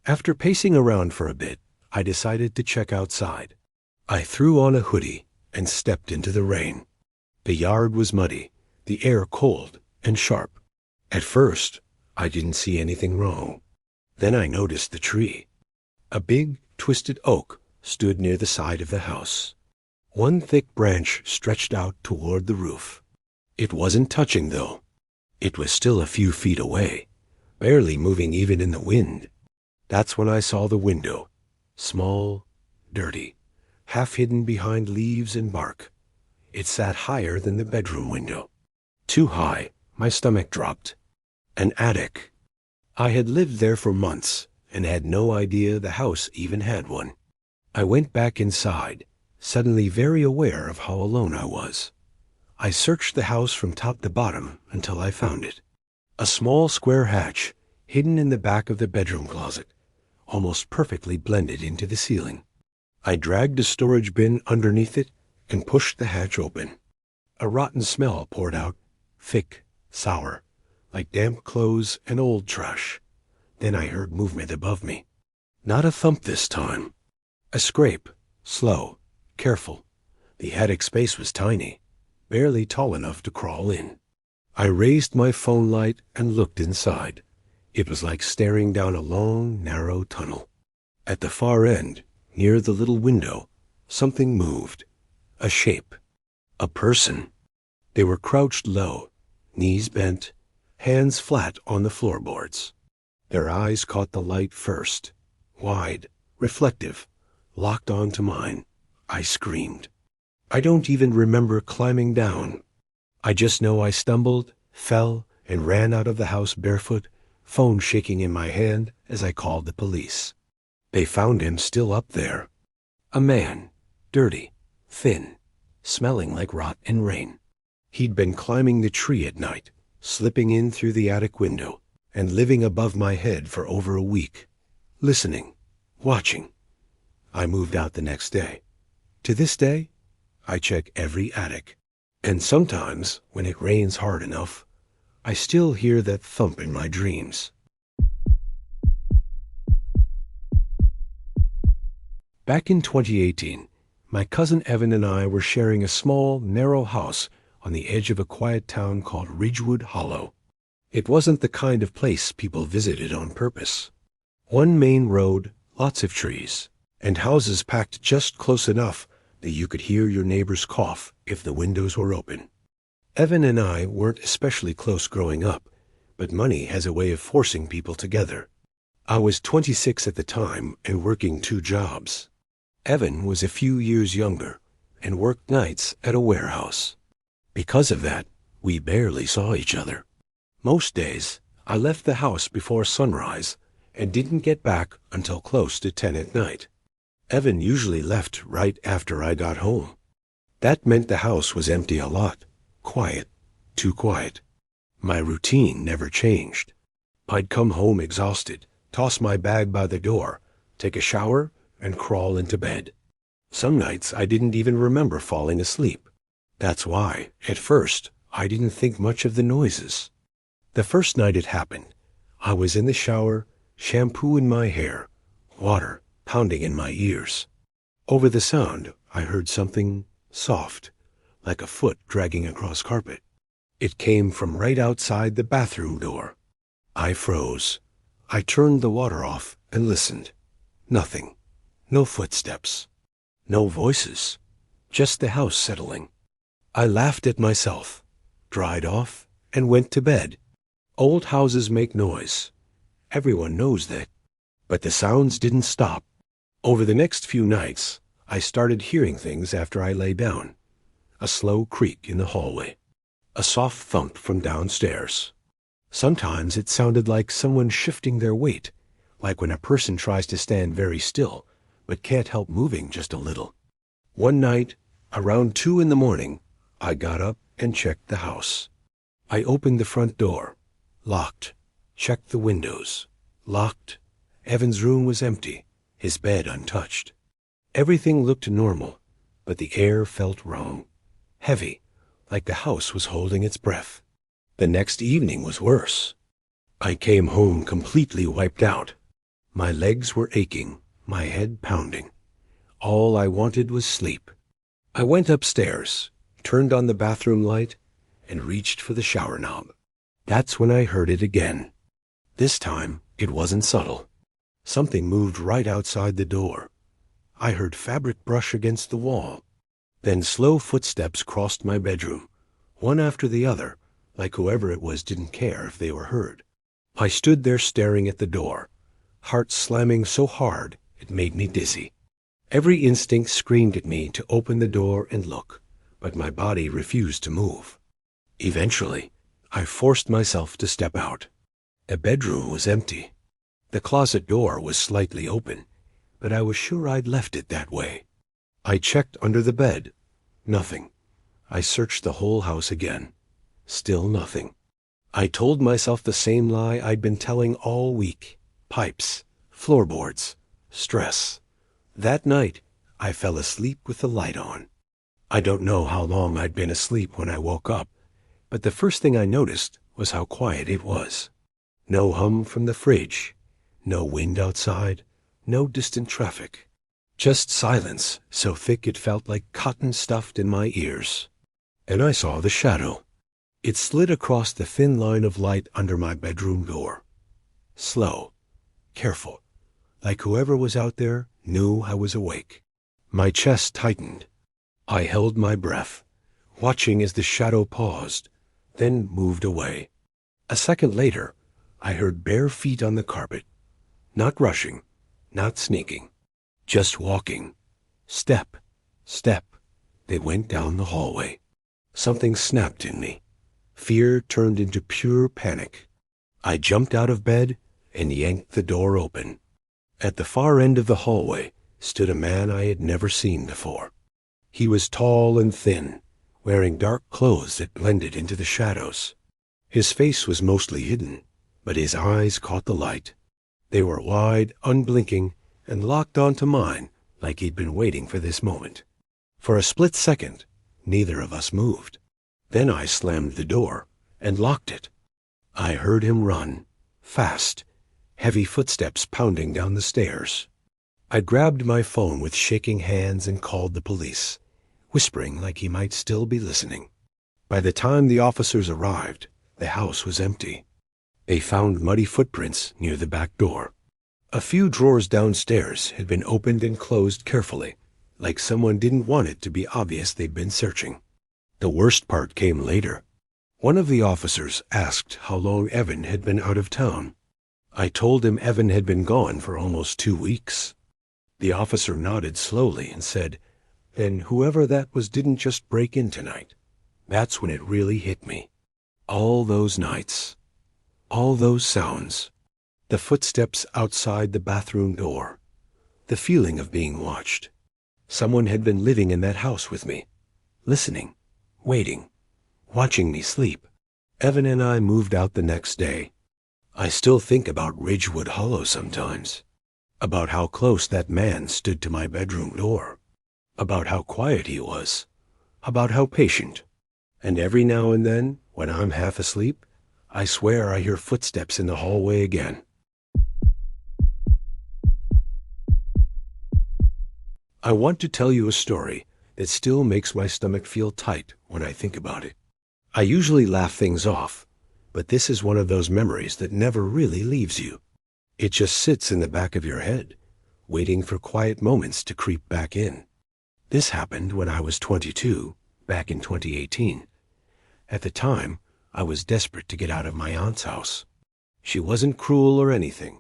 After pacing around for a bit, I decided to check outside. I threw on a hoodie and stepped into the rain. The yard was muddy, the air cold and sharp. At first, I didn't see anything wrong. Then I noticed the tree. A big, twisted oak stood near the side of the house. One thick branch stretched out toward the roof. It wasn't touching, though. It was still a few feet away, barely moving even in the wind. That's when I saw the window. Small, dirty, half hidden behind leaves and bark. It sat higher than the bedroom window. Too high, my stomach dropped. An attic. I had lived there for months and had no idea the house even had one. I went back inside, suddenly very aware of how alone I was. I searched the house from top to bottom until I found it. A small square hatch, hidden in the back of the bedroom closet, almost perfectly blended into the ceiling. I dragged a storage bin underneath it and pushed the hatch open. A rotten smell poured out, thick, sour, like damp clothes and old trash. Then I heard movement above me. Not a thump this time. A scrape, slow, careful. The attic space was tiny, barely tall enough to crawl in. I raised my phone light and looked inside. It was like staring down a long, narrow tunnel. At the far end, near the little window, something moved. A shape. A person. They were crouched low, knees bent, hands flat on the floorboards. Their eyes caught the light first, wide, reflective, locked onto mine. I screamed. I don't even remember climbing down. I just know I stumbled, fell, and ran out of the house barefoot, phone shaking in my hand as I called the police. They found him still up there. A man, dirty, thin, smelling like rot and rain. He'd been climbing the tree at night, slipping in through the attic window, and living above my head for over a week. Listening, watching. I moved out the next day. To this day, I check every attic. And sometimes, when it rains hard enough, I still hear that thump in my dreams. Back in 2018, my cousin Evan and I were sharing a small, narrow house on the edge of a quiet town called Ridgewood Hollow. It wasn't the kind of place people visited on purpose. One main road, lots of trees, and houses packed just close enough that you could hear your neighbor's cough if the windows were open. Evan and I weren't especially close growing up, but money has a way of forcing people together. I was 26 at the time and working 2 jobs. Evan was a few years younger and worked nights at a warehouse. Because of that, we barely saw each other. Most days, I left the house before sunrise and didn't get back until close to 10 at night. Evan usually left right after I got home. That meant the house was empty a lot. Quiet, too quiet. My routine never changed. I'd come home exhausted, toss my bag by the door, take a shower, and crawl into bed. Some nights I didn't even remember falling asleep. That's why, at first, I didn't think much of the noises. The first night it happened, I was in the shower, shampoo in my hair, water pounding in my ears. Over the sound, I heard something soft, like a foot dragging across carpet. It came from right outside the bathroom door. I froze. I turned the water off and listened. Nothing. No footsteps. No voices. Just the house settling. I laughed at myself, dried off, and went to bed. Old houses make noise. Everyone knows that. But the sounds didn't stop. Over the next few nights, I started hearing things after I lay down. A slow creak in the hallway. A soft thump from downstairs. Sometimes it sounded like someone shifting their weight, like when a person tries to stand very still, but can't help moving just a little. One night, around 2 in the morning, I got up and checked the house. I opened the front door. Locked. Checked the windows. Locked. Evan's room was empty, his bed untouched. Everything looked normal, but the air felt wrong. Heavy, like the house was holding its breath. The next evening was worse. I came home completely wiped out. My legs were aching, my head pounding. All I wanted was sleep. I went upstairs, turned on the bathroom light, and reached for the shower knob. That's when I heard it again. This time, it wasn't subtle. Something moved right outside the door. I heard fabric brush against the wall. Then slow footsteps crossed my bedroom, one after the other, like whoever it was didn't care if they were heard. I stood there staring at the door, heart slamming so hard it made me dizzy. Every instinct screamed at me to open the door and look, but my body refused to move. Eventually, I forced myself to step out. The bedroom was empty. The closet door was slightly open, but I was sure I'd left it that way. I checked under the bed. Nothing. I searched the whole house again. Still nothing. I told myself the same lie I'd been telling all week. Pipes, floorboards, stress. That night, I fell asleep with the light on. I don't know how long I'd been asleep when I woke up, but the first thing I noticed was how quiet it was. No hum from the fridge, no wind outside, no distant traffic. Just silence so thick it felt like cotton stuffed in my ears. And I saw the shadow. It slid across the thin line of light under my bedroom door. Slow, careful, like whoever was out there knew I was awake. My chest tightened. I held my breath, watching as the shadow paused, then moved away. A second later, I heard bare feet on the carpet. Not rushing, not sneaking, just walking. Step, step. They went down the hallway. Something snapped in me. Fear turned into pure panic. I jumped out of bed and yanked the door open. At the far end of the hallway stood a man I had never seen before. He was tall and thin, wearing dark clothes that blended into the shadows. His face was mostly hidden, but his eyes caught the light. They were wide, unblinking, and locked onto mine like he'd been waiting for this moment. For a split second, neither of us moved. Then I slammed the door and locked it. I heard him run, fast, heavy footsteps pounding down the stairs. I grabbed my phone with shaking hands and called the police, whispering like he might still be listening. By the time the officers arrived, the house was empty. They found muddy footprints near the back door. A few drawers downstairs had been opened and closed carefully, like someone didn't want it to be obvious they'd been searching. The worst part came later. One of the officers asked how long Evan had been out of town. I told him Evan had been gone for almost 2 weeks. The officer nodded slowly and said, "Then whoever that was didn't just break in tonight." That's when it really hit me. All those nights, all those sounds, the footsteps outside the bathroom door, the feeling of being watched. Someone had been living in that house with me, listening, waiting, watching me sleep. Evan and I moved out the next day. I still think about Ridgewood Hollow sometimes, about how close that man stood to my bedroom door, about how quiet he was, about how patient. And every now and then, when I'm half asleep, I swear I hear footsteps in the hallway again. I want to tell you a story that still makes my stomach feel tight when I think about it. I usually laugh things off, but this is one of those memories that never really leaves you. It just sits in the back of your head, waiting for quiet moments to creep back in. This happened when I was 22, back in 2018. At the time, I was desperate to get out of my aunt's house. She wasn't cruel or anything.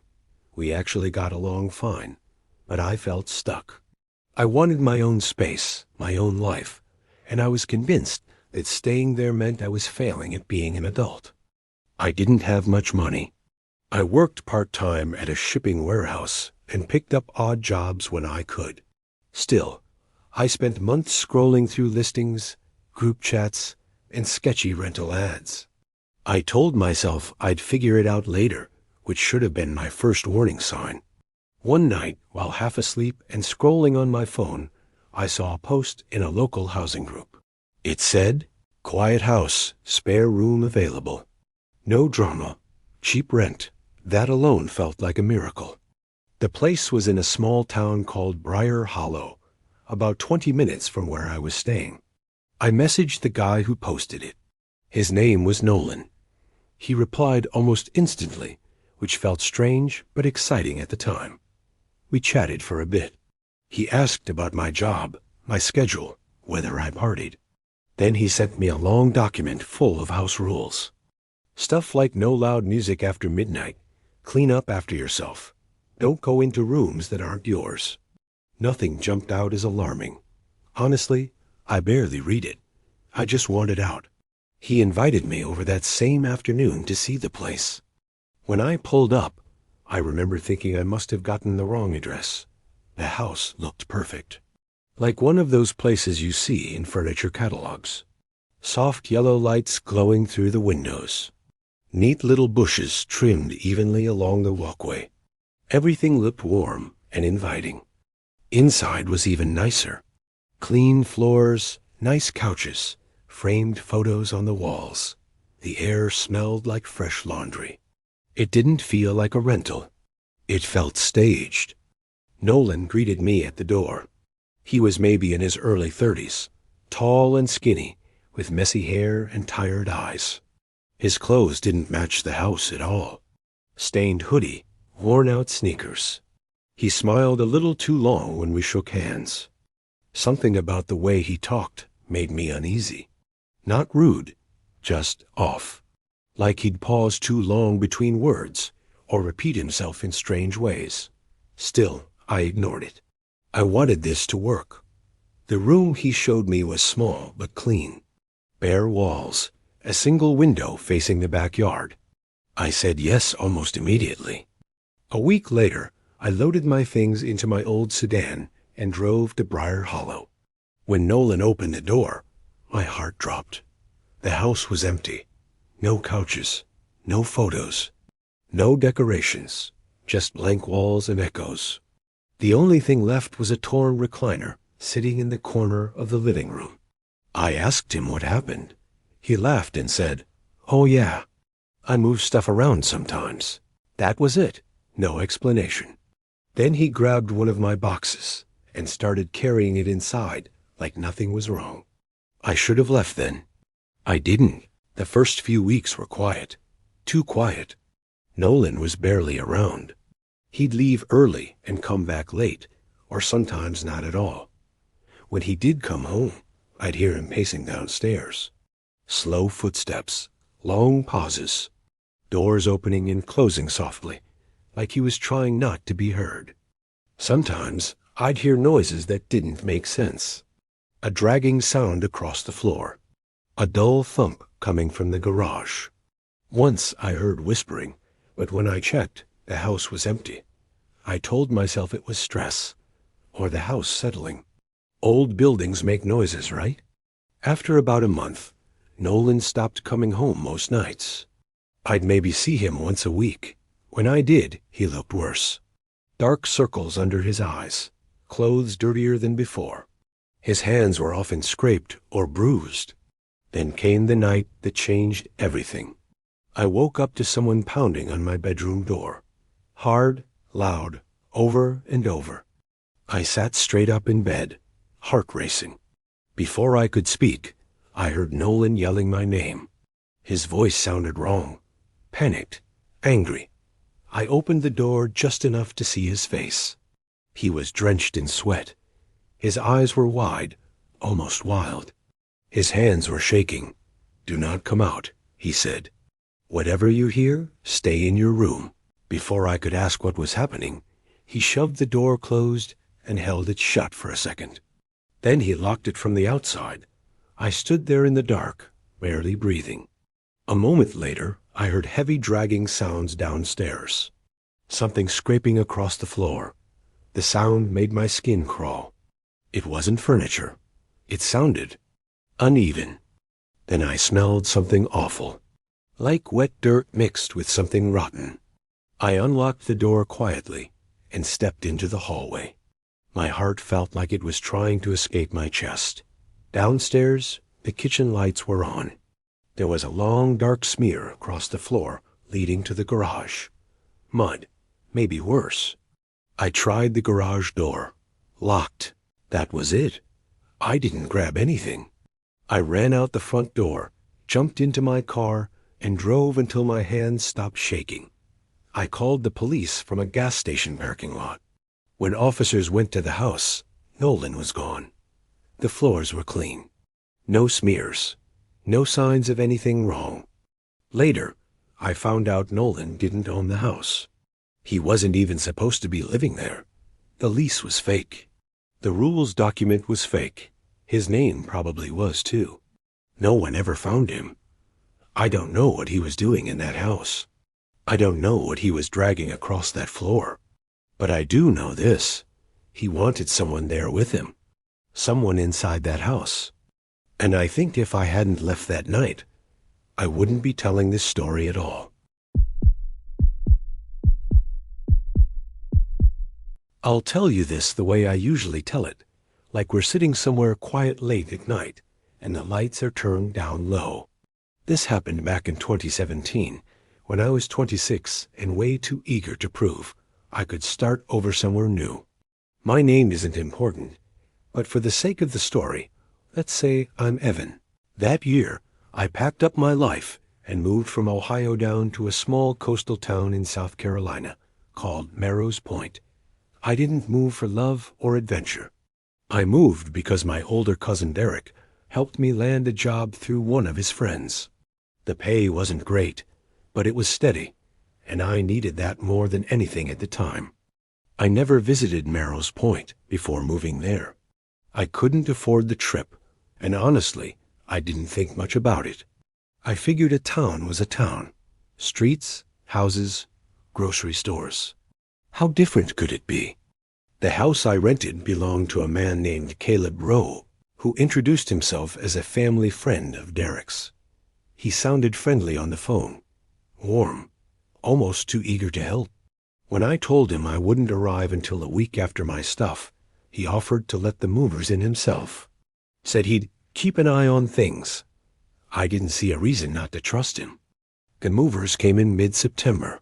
We actually got along fine, but I felt stuck. I wanted my own space, my own life, and I was convinced that staying there meant I was failing at being an adult. I didn't have much money. I worked part-time at a shipping warehouse and picked up odd jobs when I could. Still, I spent months scrolling through listings, group chats, and sketchy rental ads. I told myself I'd figure it out later, which should have been my first warning sign. One night, while half asleep and scrolling on my phone, I saw a post in a local housing group. It said, "Quiet house, spare room available. No drama, Cheap rent. That alone felt like a miracle. The place was in a small town called Briar Hollow, about 20 minutes from where I was staying. I messaged the guy who posted it. His name was Nolan. He replied almost instantly, which felt strange but exciting at the time. We chatted for a bit. He asked about my job, my schedule, whether I partied. Then he sent me a long document full of house rules. Stuff like no loud music after midnight, clean up after yourself, don't go into rooms that aren't yours. Nothing jumped out as alarming. Honestly, I barely read it. I just wanted out. He invited me over that same afternoon to see the place. When I pulled up, I remember thinking I must have gotten the wrong address. The house looked perfect. Like one of those places you see in furniture catalogs. Soft yellow lights glowing through the windows. Neat little bushes trimmed evenly along the walkway. Everything looked warm and inviting. Inside was even nicer. Clean floors, nice couches, framed photos on the walls. The air smelled like fresh laundry. It didn't feel like a rental. It felt staged. Nolan greeted me at the door. He was maybe in his early 30s, tall and skinny, with messy hair and tired eyes. His clothes didn't match the house at all. Stained hoodie, worn-out sneakers. He smiled a little too long when we shook hands. Something about the way he talked made me uneasy. Not rude, just off. Like he'd pause too long between words, or repeat himself in strange ways. Still, I ignored it. I wanted this to work. The room he showed me was small but clean. Bare walls, a single window facing the backyard. I said yes almost immediately. A week later, I loaded my things into my old sedan and drove to Briar Hollow. When Nolan opened the door, my heart dropped. The house was empty. No couches, no photos, no decorations, just blank walls and echoes. The only thing left was a torn recliner sitting in the corner of the living room. I asked him what happened. He laughed and said, "Oh yeah, I move stuff around sometimes." That was it. No explanation. Then he grabbed one of my boxes and started carrying it inside like nothing was wrong. I should have left then. I didn't. The first few weeks were quiet. Too quiet. Nolan was barely around. He'd leave early and come back late, or sometimes not at all. When he did come home, I'd hear him pacing downstairs. Slow footsteps, long pauses, doors opening and closing softly, like he was trying not to be heard. Sometimes I'd hear noises that didn't make sense. A dragging sound across the floor. A dull thump coming from the garage. Once I heard whispering, but when I checked, the house was empty. I told myself it was stress, or the house settling. Old buildings make noises, right? After about a month, Nolan stopped coming home most nights. I'd maybe see him once a week. When I did, he looked worse. Dark circles under his eyes, clothes dirtier than before. His hands were often scraped or bruised. Then came the night that changed everything. I woke up to someone pounding on my bedroom door. Hard, loud, over and over. I sat straight up in bed, heart racing. Before I could speak, I heard Nolan yelling my name. His voice sounded wrong, panicked, angry. I opened the door just enough to see his face. He was drenched in sweat. His eyes were wide, almost wild. His hands were shaking. "Do not come out," he said. "Whatever you hear, stay in your room." Before I could ask what was happening, he shoved the door closed and held it shut for a second. Then he locked it from the outside. I stood there in the dark, barely breathing. A moment later, I heard heavy dragging sounds downstairs. Something scraping across the floor. The sound made my skin crawl. It wasn't furniture. It sounded uneven. Then I smelled something awful, like wet dirt mixed with something rotten. I unlocked the door quietly and stepped into the hallway. My heart felt like it was trying to escape my chest. Downstairs, the kitchen lights were on. There was a long dark smear across the floor leading to the garage. Mud, maybe worse. I tried the garage door. Locked. That was it. I didn't grab anything. I ran out the front door, jumped into my car, and drove until my hands stopped shaking. I called the police from a gas station parking lot. When officers went to the house, Nolan was gone. The floors were clean. No smears. No signs of anything wrong. Later, I found out Nolan didn't own the house. He wasn't even supposed to be living there. The lease was fake. The rules document was fake. His name probably was too. No one ever found him. I don't know what he was doing in that house. I don't know what he was dragging across that floor. But I do know this. He wanted someone there with him. Someone inside that house. And I think if I hadn't left that night, I wouldn't be telling this story at all. I'll tell you this the way I usually tell it, like we're sitting somewhere quiet late at night, and the lights are turned down low. This happened back in 2017, when I was 26 and way too eager to prove I could start over somewhere new. My name isn't important, but for the sake of the story, let's say I'm Evan. That year, I packed up my life and moved from Ohio down to a small coastal town in South Carolina called Merrow's Point. I didn't move for love or adventure. I moved because my older cousin Derek helped me land a job through one of his friends. The pay wasn't great, but it was steady, and I needed that more than anything at the time. I never visited Merrow's Point before moving there. I couldn't afford the trip, and honestly, I didn't think much about it. I figured a town was a town. Streets, houses, grocery stores. How different could it be? The house I rented belonged to a man named Caleb Rowe, who introduced himself as a family friend of Derek's. He sounded friendly on the phone, warm, almost too eager to help. When I told him I wouldn't arrive until a week after my stuff, he offered to let the movers in himself. Said he'd keep an eye on things. I didn't see a reason not to trust him. The movers came in mid-September.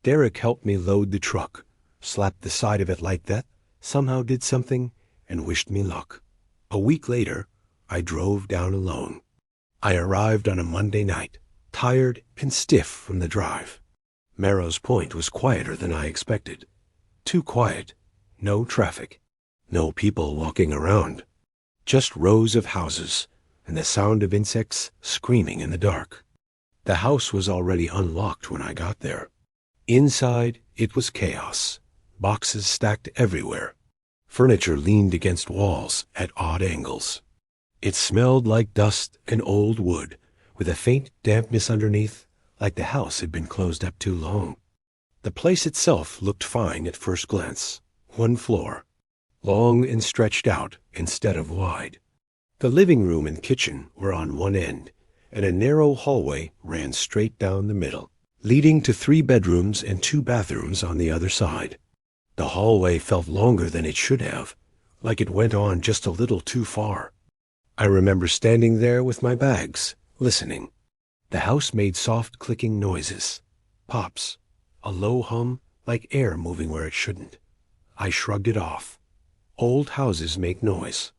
Derek helped me load the truck, slapped the side of it like that, somehow did something, and wished me luck. A week later, I drove down alone. I arrived on a Monday night, tired and stiff from the drive. Merrow's Point was quieter than I expected. Too quiet. No traffic. No people walking around. Just rows of houses, and the sound of insects screaming in the dark. The house was already unlocked when I got there. Inside, it was chaos. Boxes stacked everywhere. Furniture leaned against walls at odd angles. It smelled like dust and old wood, with a faint dampness underneath, like the house had been closed up too long. The place itself looked fine at first glance. One floor, long and stretched out instead of wide. The living room and kitchen were on one end, and a narrow hallway ran straight down the middle, leading to 3 bedrooms and 2 bathrooms on the other side. The hallway felt longer than it should have, like it went on just a little too far. I remember standing there with my bags, listening. The house made soft clicking noises, pops, a low hum like air moving where it shouldn't. I shrugged it off. Old houses make noise.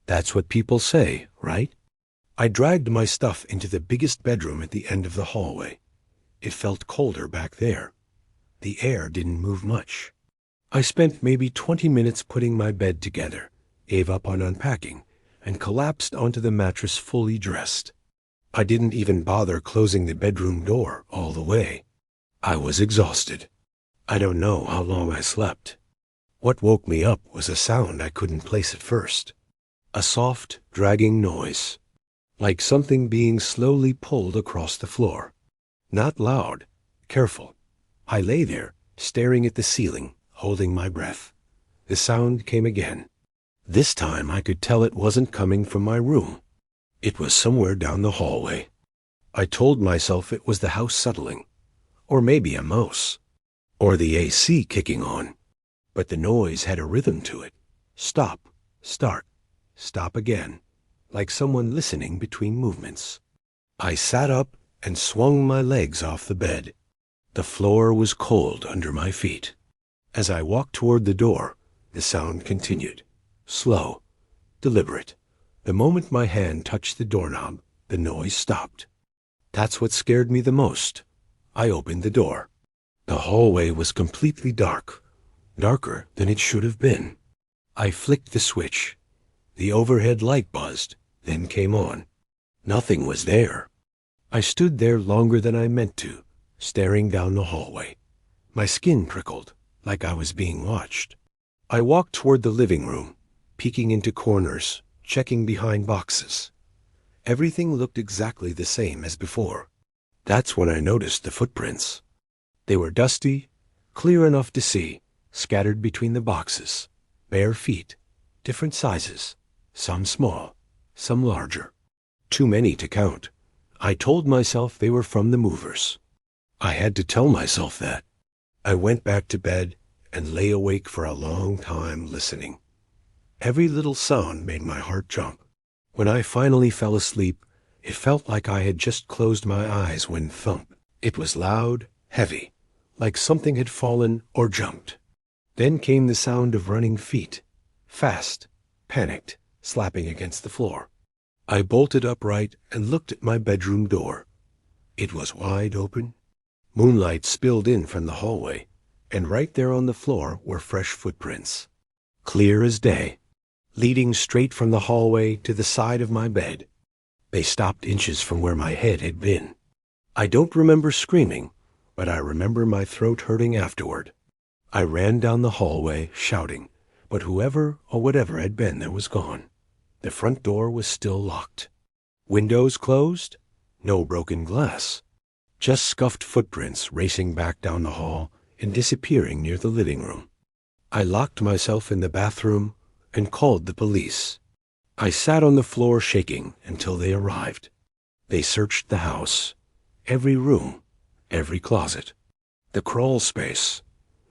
That's what people say, right? I dragged my stuff into the biggest bedroom at the end of the hallway. It felt colder back there. The air didn't move much. I spent maybe 20 minutes putting my bed together, gave up on unpacking, and collapsed onto the mattress fully dressed. I didn't even bother closing the bedroom door all the way. I was exhausted. I don't know how long I slept. What woke me up was a sound I couldn't place at first. A soft, dragging noise, like something being slowly pulled across the floor. Not loud, careful. I lay there, staring at the ceiling, holding my breath. The sound came again. This time I could tell it wasn't coming from my room. It was somewhere down the hallway. I told myself it was the house settling, or maybe a mouse, or the AC kicking on. But the noise had a rhythm to it. Stop, start, stop again, like someone listening between movements. I sat up and swung my legs off the bed. The floor was cold under my feet. As I walked toward the door, the sound continued. Slow, deliberate. The moment my hand touched the doorknob, the noise stopped. That's what scared me the most. I opened the door. The hallway was completely dark, darker than it should have been. I flicked the switch. The overhead light buzzed, then came on. Nothing was there. I stood there longer than I meant to, staring down the hallway. My skin prickled, like I was being watched. I walked toward the living room, peeking into corners, checking behind boxes. Everything looked exactly the same as before. That's when I noticed the footprints. They were dusty, clear enough to see, scattered between the boxes. Bare feet, different sizes, some small, some larger. Too many to count. I told myself they were from the movers. I had to tell myself that. I went back to bed and lay awake for a long time listening. Every little sound made my heart jump. When I finally fell asleep, it felt like I had just closed my eyes when thump. It was loud, heavy, like something had fallen or jumped. Then came the sound of running feet, fast, panicked, slapping against the floor. I bolted upright and looked at my bedroom door. It was wide open. Moonlight spilled in from the hallway, and right there on the floor were fresh footprints, clear as day, leading straight from the hallway to the side of my bed. They stopped inches from where my head had been. I don't remember screaming, but I remember my throat hurting afterward. I ran down the hallway, shouting, but whoever or whatever had been there was gone. The front door was still locked. Windows closed? No broken glass. Just scuffed footprints racing back down the hall and disappearing near the living room. I locked myself in the bathroom and called the police. I sat on the floor shaking until they arrived. They searched the house, every room, every closet. The crawl space.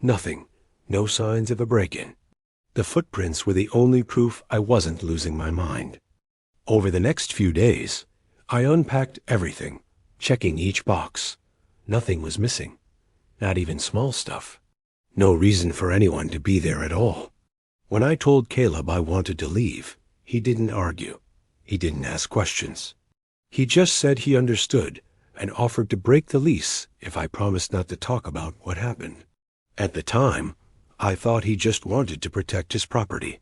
Nothing. No signs of a break-in. The footprints were the only proof I wasn't losing my mind. Over the next few days, I unpacked everything, checking each box. Nothing was missing, not even small stuff. No reason for anyone to be there at all. When I told Caleb I wanted to leave, he didn't argue. He didn't ask questions. He just said he understood and offered to break the lease if I promised not to talk about what happened. At the time, I thought he just wanted to protect his property.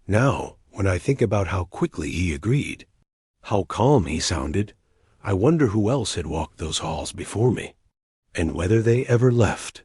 Now, when I think about how quickly he agreed, how calm he sounded, I wonder who else had walked those halls before me, and whether they ever left.